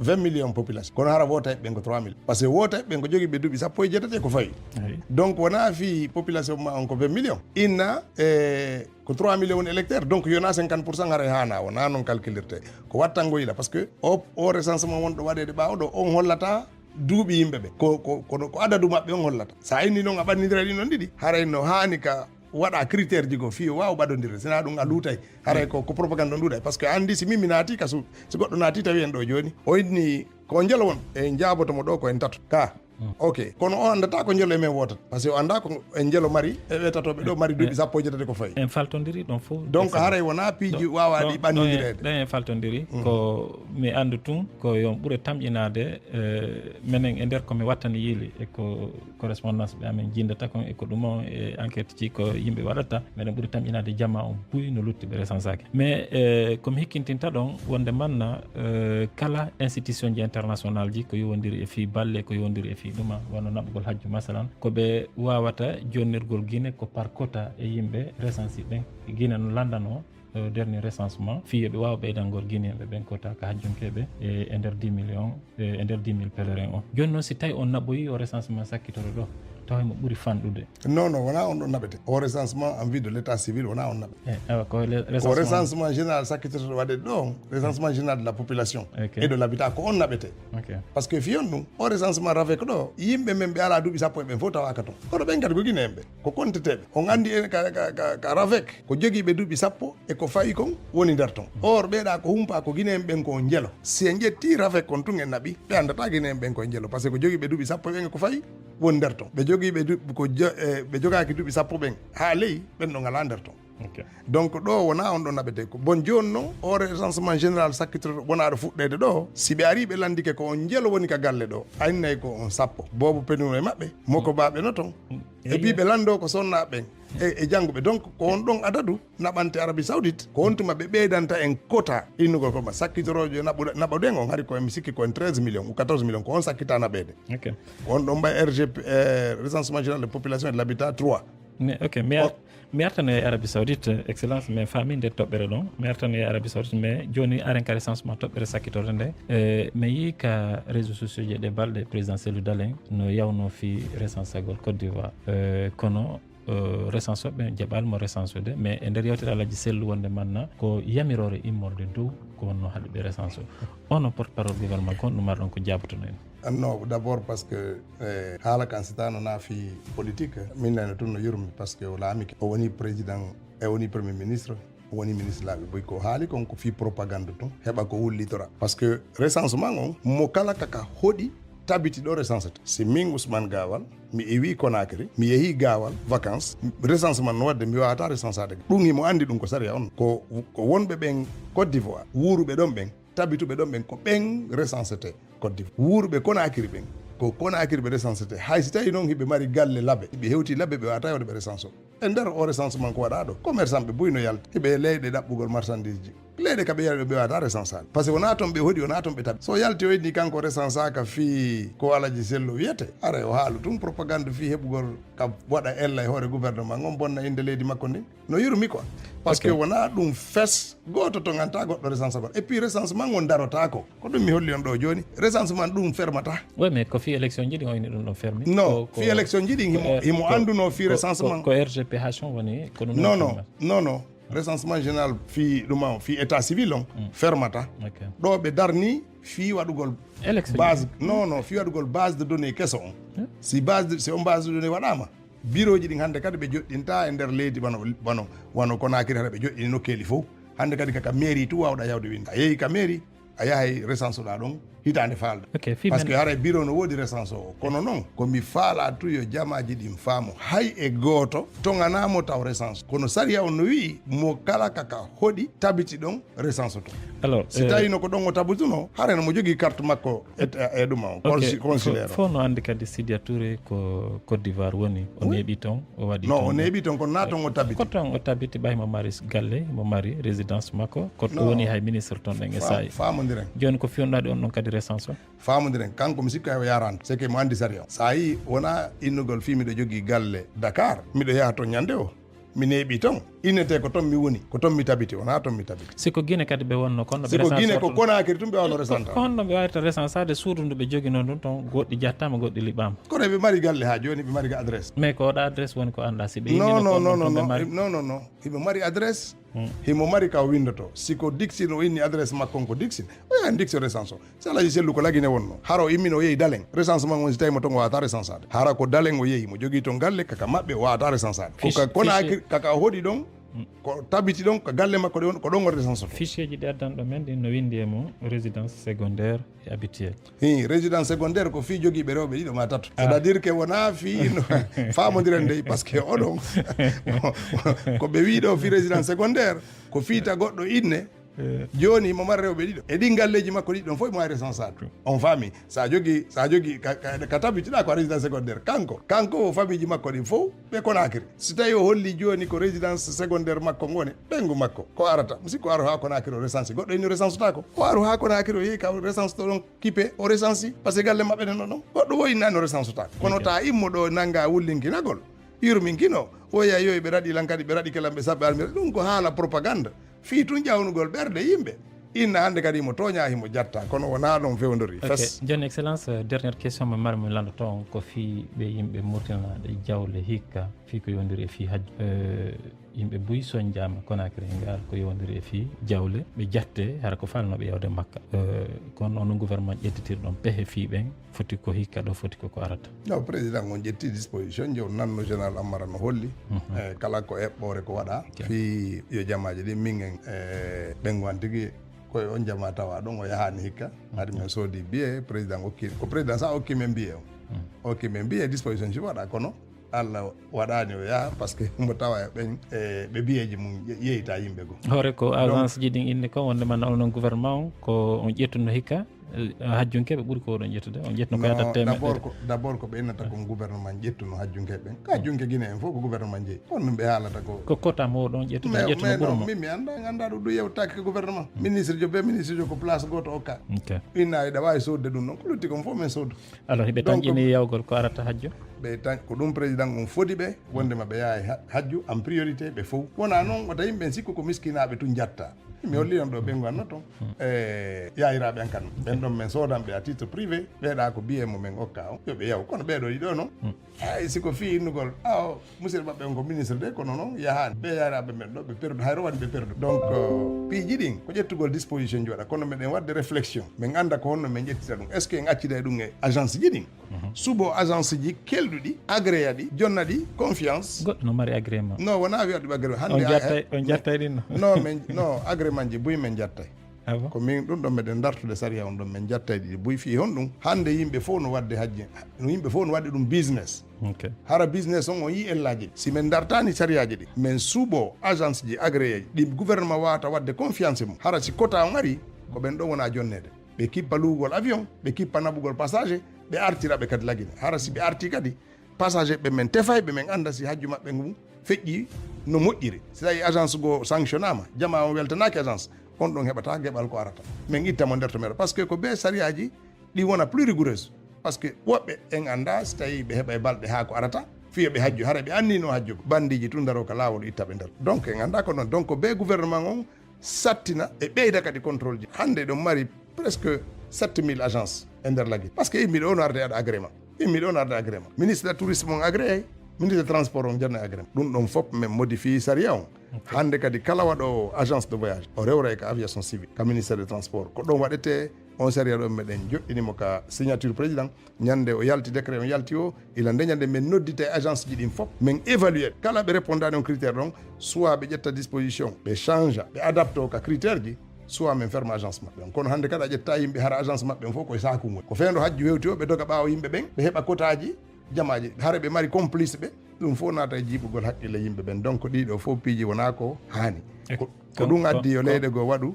20 millions population kono hara wota heɓɓen ko 3 millions par ce que wota heɓɓen ko jogui ɓe duuɓi sappo e jeetati ko fawi donc wona fi population ma on ko 20 millions inna ko 3 millions woni électeur donc yona 50% haray hana wona noon calculirte ko wattango yila par ce que o recensement wonɗo waɗede ɓawɗo on hollata duuɓi yimɓeɓe ko adadu mabɓe on hollata sa inni noon a ɓannidira ɗi noon ɗiɗi haray no hani ka waɗa critére ji go fi wawa ɓaɗodirde sina ɗum a luutay haray ko propagande ɗon ɗuuɗay par ce que andi si mimi naati ka so goɗɗo naati tawi en ɗo joni o inni ko jelo won e jaabotomo ɗo ko en tato ka ok kono o andata ko jelo e men wotat par ce que o anda ko en jelo mari e ɓetatoɓe ɗo mari duuɓi sappo e jeetati ko fayi en faltodiri ɗon fof donc haray wona piiji wawaɗi ɓannidirede ɗen en faltodiri ko mi andu tun ko yon ɓuure tamƴinade minen e nder komi wattani yiili e ko correspondance ɓe amen jindata kon e ko ɗum on e enquête ji ko yimɓe waɗata meɗen ɓuuri tamƴinade jamma on buy no luttiɓe recensaki mais komi hikkintinta ɗon wonde manna kala institution ji international ji ko yowodiri e fi balle ko yowodiri e fi ɗuma wono naɓugol hajju masalan koɓe wawata jonnirgol guine ko par quota e yimɓe recensi ɓen guine no landano dernier recensement fiyoɓe wawa ɓeydangol guinéɓe ɓen quota ka hajjunkeɓe e nder 10 millions e nder 10 000 pèlerin on joni noon si tawi on naɓoyi o recensement sakkitoro ɗo tawa mo ɓuuri fanɗude non wona on ɗon naɓete o recensement en vue de l' état civil wona on naɓe ko recensement général sakkitoto waɗede ɗo recensement général de la population et de l'habitat ko on naɓete par ce que fiyon ɗum o recensement ravec ɗo yimɓe men ɓe ala duuɓi sappo e ɓen fof tawaka toon kono ɓen kadi ko guinéen ɓe ko konteteɓe on andi en ka ravec ko joguiɓe duuɓi sappo e ko fayi kon woni nder toon or ɓeeɗa ko humpa ko guinéen ɓen ko jeelo si en ƴetti ravec kon tun en naɓi ɓe andata guinéen ɓen koye jeelo par ce que ko joguiɓe duuɓi sappo ɓen ko fayi woni nder toon ɓe jogaki duuɓi sappo ɓen ha ley ɓen ɗo ngala nder toon donc ɗo wona on ɗo naɓete ko bon joni noon o recensement général sakkitoto wona ɗo fuɗɗede ɗo si ɓe ari ɓe landike ko on jeelo woni ka galle ɗo annayi ko on sappo bobo penuno e maɓɓe moko baɓe no toon e ɓi ɓe lando ko sonnaɓe ɓen e jangguɓe donc ko on ɗon adadu naɓante Arabie Saoudite ko on tuma ɓe ɓeydanta en quota innugol koma sakkitorojo naɓoɗen on hari ko mi sikki ko en 13 millions ou 14 millions ko on sakkita naɓede ko on ɗon mbay RGP recensement général de population et de l'habitat 3 mi artano e Arabie Saoudite excellence mais famille nde toɓɓere ɗon mi artano e Arabie Saoudite mais joni aren ka recensement toɓɓere sakkitorde nde mi yii ka réseaux sociaux ji ɗe balɗe présidentiel dalen no yawno fi recensagol Côte d'Ivoire kono recensoɓe jaɓalmo recensude mais e nder yewtere alaji sellu wonde manna ko yamirore immorde dow ko wonno haaɗi ɓe recense ono porte parole gouvernement ko on ɗum marɗon ko jabotono en non d' abord par ce que haala kan si tawno naafi politique min nene tun no yurmi par ce que o laamike o woni président e woni premier ministre o woni ministre laaɓe boy ko haali kon ko fi propagande tun heɓa ko wullitora par ce que recensement on mo kala kaka hoɗi tabiti ɗo recensete si min Ousmane Gawal mi ewi Conakry mi yeehi Gawal vacances recensement no wadde mi wawata recensade ɗum himo andi ɗum ko saria on ko wonɓe ɓen Côte d'Ivoire wuuruɓe ɗon ɓen tabituɓe ɗon ɓen ko ɓen recensete Côte d'Ivoire wuuruɓe Conakry ɓen ko Conakry ɓe recensete hay si tawi noon hiɓe mari galle labbe ɓe hewti labbe ɓe wawata yawde ɓe recence o e nder o recensement ko waɗa ɗo commerçant ɓe buyno yalta hiɓe leyɗe ɗaɓɓugol marchandise ji leyɗe kaɓe yaɗe ɓe wawata recensade par ce que wona toon ɓe hoɗi wona toon ɓe tabi so yalti o yeddi kanko recensaka fi ko alaji sello wiyete ara o haalu tum propagande fi heɓugol ka waɗa ella e hoore gouvernement on bonna inde leydi makko ndin no yurmi quoi par ce que wona ɗum fes goto to ganta goɗɗo recensement et puis recensement on darotako ko ɗum mi holli on ɗo joni recensement ɗum fermata oui mais ko fi élection jiɗi oyni ɗum ɗon fermi non fi élection jiɗi himo anduno fi recensement ko RGPH on woni ko non recensement général fi ɗuma fi état civil on fermata ɗo ɓe darni fi waɗugol base non fi waɗugol base de données kesso on si on base de données waɗama bureau ji ɗin hannde kadi ɓe joɗɗinta e nder leydi wano Conakry hade ɓe joɗɗini nokkeli fof hannde kadi kaka mairie tu wawɗa yawde winde a yeehi ka mairie a yahay recence oɗa ɗon hitande falda par ce que haray bureau no woodi recence o kono noon komi faala tu yo jamaji ɗin faamo hay e gooto toganamo taw recence kono saria on no wii mo kala kaka hoɗi tabiti ɗon recence to alors si tawino ko ɗon o tabituno hareno mo jogui carte makko e ɗuma o consulaire fof no andi kadi Sidia Touré ko Côte d'Ivoire woni o neeɓi toon o waɗi non o neeɓi toon ko naton o tabiti ko toon o tabiti ɓay mo mari galle mo mari résidence makko koto woni hay ministre toon ɗen e sayi famodiren joni ko fewnuɗaɗe on ɗon kadi recence o famodiren kanko mi sikka o yaranta c'est que mo andi sari o sa yi wona innugol fi miɗo jogui galle Dakar miɗo yaha to ñande o mi neeɓi ton innete ko ton mi woni ko ton mi tabiti wona ton mi tabiti siko Guinée kadi ɓe wonno kono siko Guinée ko Conakry tum ɓe wawno resanta honno ɓe wawata recensade suudu ndu ɓe joguino ɗum ton goɗɗi jattama goɗɗi liɓama kono ɓe mari galle ha joni ɓe mari ga adresse mais ko oɗa adresse woni ko anda si ɓe non himo mari adresse himo mari ka windoto siko Dixine o inni adresse makko ko Dixine o yahan Dixine recence o so alaji sellu ko lagine wonno haro immino o yeehi Daleng recensement on si tawi mo ton o wawata recensade hara ko Daleng o yeehi mo jogui ton galle kaka mabɓe o wawata recensade koka Conakry kaka hoɗi ɗon ko tabiti ɗon ko galle makko ɗe won ko ɗon o recence fichier ji ɗi addanɗo men ɗi no windi e mum résidence secondaire et habituel résidence secondaire ko fi joguiɓe rewɓe ɗiɗo ma tatu c'est à dire que wona fi famodiren dey par ce que oɗon ko ɓe wiɗo fi résidence secondaire ko fiita goɗɗo inne joni mo mari rewɓe ɗiɗo e ɗin galleji makko ɗiɗi ɗon fof mo wawi recensade on faami sa jogui ka tabitiɗa ko résidence secondaire kanko o famille makko ɗin fof ɓe Conakry si tawi o holli joni ko résidence secondaire makko ngone ɓengu makko ko arata musikko aro ha Conakry o recense goɗɗo inni recence tako o aru ha Conakry o yeehi ka recence to ɗon kippe o recense par ce que galle mabɓe nen ɗon goɗɗo wo innani o recence tako kono ta immo ɗo nangga wullinkinagol yurminkino oya yoyi ɓe raɗi lan kadi ɓe raɗi kelam ɓe sabɓe almira ɗum ko haala propagande fii tun ƴawnugol ɓerde yimɓe inna hannde kadi mo toña himo jatta kono wona ɗon fewdori fes joni excellence dernière question mo mari mo landoto on ko fii ɓe yimɓe murtinaɗe jawle hikka fii ko yowdiri e fii hajju yimɓe buy soñdiama Conakry ngal ko yowdiri e fii jawle ɓe jatte hara ko falnoɓe yewde makka kono ono gouvernement ƴettitirɗon pehe fii ɓen foti ko hikka ɗo foti koko arata no président on ƴetti disposition jo nanno général Amara no holli kala ko eɓɓore ko waɗa fii yo jamaji ɗi mingen ɓenguan tigui koye on jama tawa ɗon o yahani hikka haade men soodi billet président hokki ko président sa hokki men billet o hokki men billet disposition ji waɗa kono Allah waɗani o yaha par ce que mo tawa ɓen ɓe biyeji mum yeyita yimɓe go hoore ko agence ji ɗin inde ko wonde man onon gouvernement ko on ƴettuno hikka hajjunkeɓe ɓuuri ko oɗon ƴettude on ƴettuno ko yata temeɗɗe d' abord ko ɓe innata ko gouvernement ƴettuno hajjunkeɓe ɓen ka hajjunke Guinée en fof ko gouvernement jeeyi on ɗum ɓe haalata ko quota mo oɗon ƴettuno ɓuuro mo mi anda ɗum yewtaki ko gouvernement ministre jo be ministre jo ko place goto hokka inna ɗa wawi sodde ɗum noon ko lutti kon fof men soddu alors hiɓe tañƴini yawgol ko arata hajju ɓe tan ko ɗum président on fodi ɓe wondema ɓe yaha hajju en priorité ɓe fof wona noon wata yimɓe sikku ko miskinaɓe tun jatta mi holli on ɗo ɓengu anno toon yayiraɓe en kan ɓen ɗon min sodanɓe à titre privé ɓeeɗa ko billet mo min hokka o yoɓe yaw kono ɓeeɗo ɗiɗo noon ay siko fi innugol musidɗo mabɓe on ko ministre de kono noon yahani ɓe yayiraɓe men ɗo ɓe perdu hayro waɗi ɓe perdu donc piiji ɗin ko ƴettugol disposition ji waɗa kono meɗen wadde réflexion min anda ko honno min ƴettita ɗum est ce que en accida ɗum e agence ji ɗin subo agence ji kelɗuɗi agréa ɗi jonna ɗi confiance goɗɗo no mari agrément non wona wiya ɗum agrément hande on jattay ɗin non agrément ji buy men jattay ko min ɗum ɗon meɗen dartude saria on ɗon min jattay ɗiɗi buy fi hon ɗum hande yimɓe fof no wadde hajji yimɓe fof no waɗi ɗum business hara business on yi ellaji si min dartani sariyaji ɗi min suuɓo agence ji agréé ji ɗi gouvernement wawata wadde confiance mum hara si quota on ari ko ɓen ɗon wona jonnede ɓe kippa luugol avion ɓe kippa naɓugol passager ɓe artiraɓe kadi lagine hara si ɓe arti kadi passager ɓe men tefayɓe min anda si hajju maɓɓe ngu feƴƴi no moƴƴiri si tawi agence go sanctionnama jama on weltanaki agence on ɗon heɓata gueɓal ko arata min ittamo nder to meɗa par ce que ko be sariyaji ɗi wona plus rigoureuse par ce que woɓɓe en anda si tawi ɓe heeɓa e balɗe ha ko arata fiya ɓe hajju hara ɓe annino hajjugo bandiji tun daro ko lawol ittaɓe nder donc en anda ko noon donc be gouvernement on sattina e ɓeyda kadi contrôle ji hande ɗon mari presque 7000 agence e nder lagui par ce que immiɗo on arde aɗa agrément immiɗo on arde agrément ministre de tourisme on agréé ministre de transport on janna agrément ɗum ɗon fof min modifie saria on hande kadi kala waɗo agence de voyage o rewra e ka aviation civil ka ministère de transport ko ɗon waɗete on saria ɗon meɗen joɗɗinimo ka signature président ñande o yalti décret on yalti o ila ndeñande min noddite agence ji ɗin fof min évaluer kala ɓe répondani on critère ɗon soit ɓe ƴetta disposition ɓe change ɓe adapte o ka critère ji soit min ferme agence maɓɓe on kono hande kadi a ƴetta yimɓe hara agence maɓɓe on fof koye sakum woni ko feendo hajju hewti o ɓe doga ɓaawo yimɓe ɓen ɓe heɓa quotaji jamaji hara ɓe mari complice ɓe ɗum fof naata e jiiɓugol haqqille yimɓe ɓen donc ɗiɗo fof piiji wona ko haani ko ɗum addi yo leyɗe goo waɗu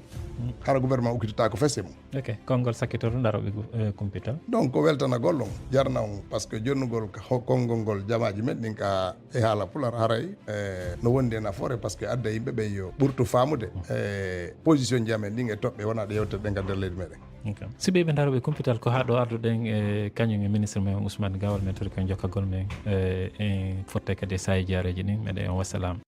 hara gouvernement ukkitata ko fesse mum. Ok, konngol sakkitoto daroɓe kumpital. Donc ko weltanagol ɗon jarna on par ce que jonnugol konngol ngol jamaji men ɗin ka e haala pular haray no wondi e nafoore par ce que adda yimɓe ɓe yo ɓurtu faamude position ji amen ɗin e toɓɓe wona ɗe yewtere ɗen ka nder leydi meɗen. Si ɓe daroɓe kumpital ko haa ɗo arduɗen e kañum e ministre men Ousmane Gawal men tori kon jokkagol men e fotte kadi e sahi jaareji ɗin meɗen wassalam.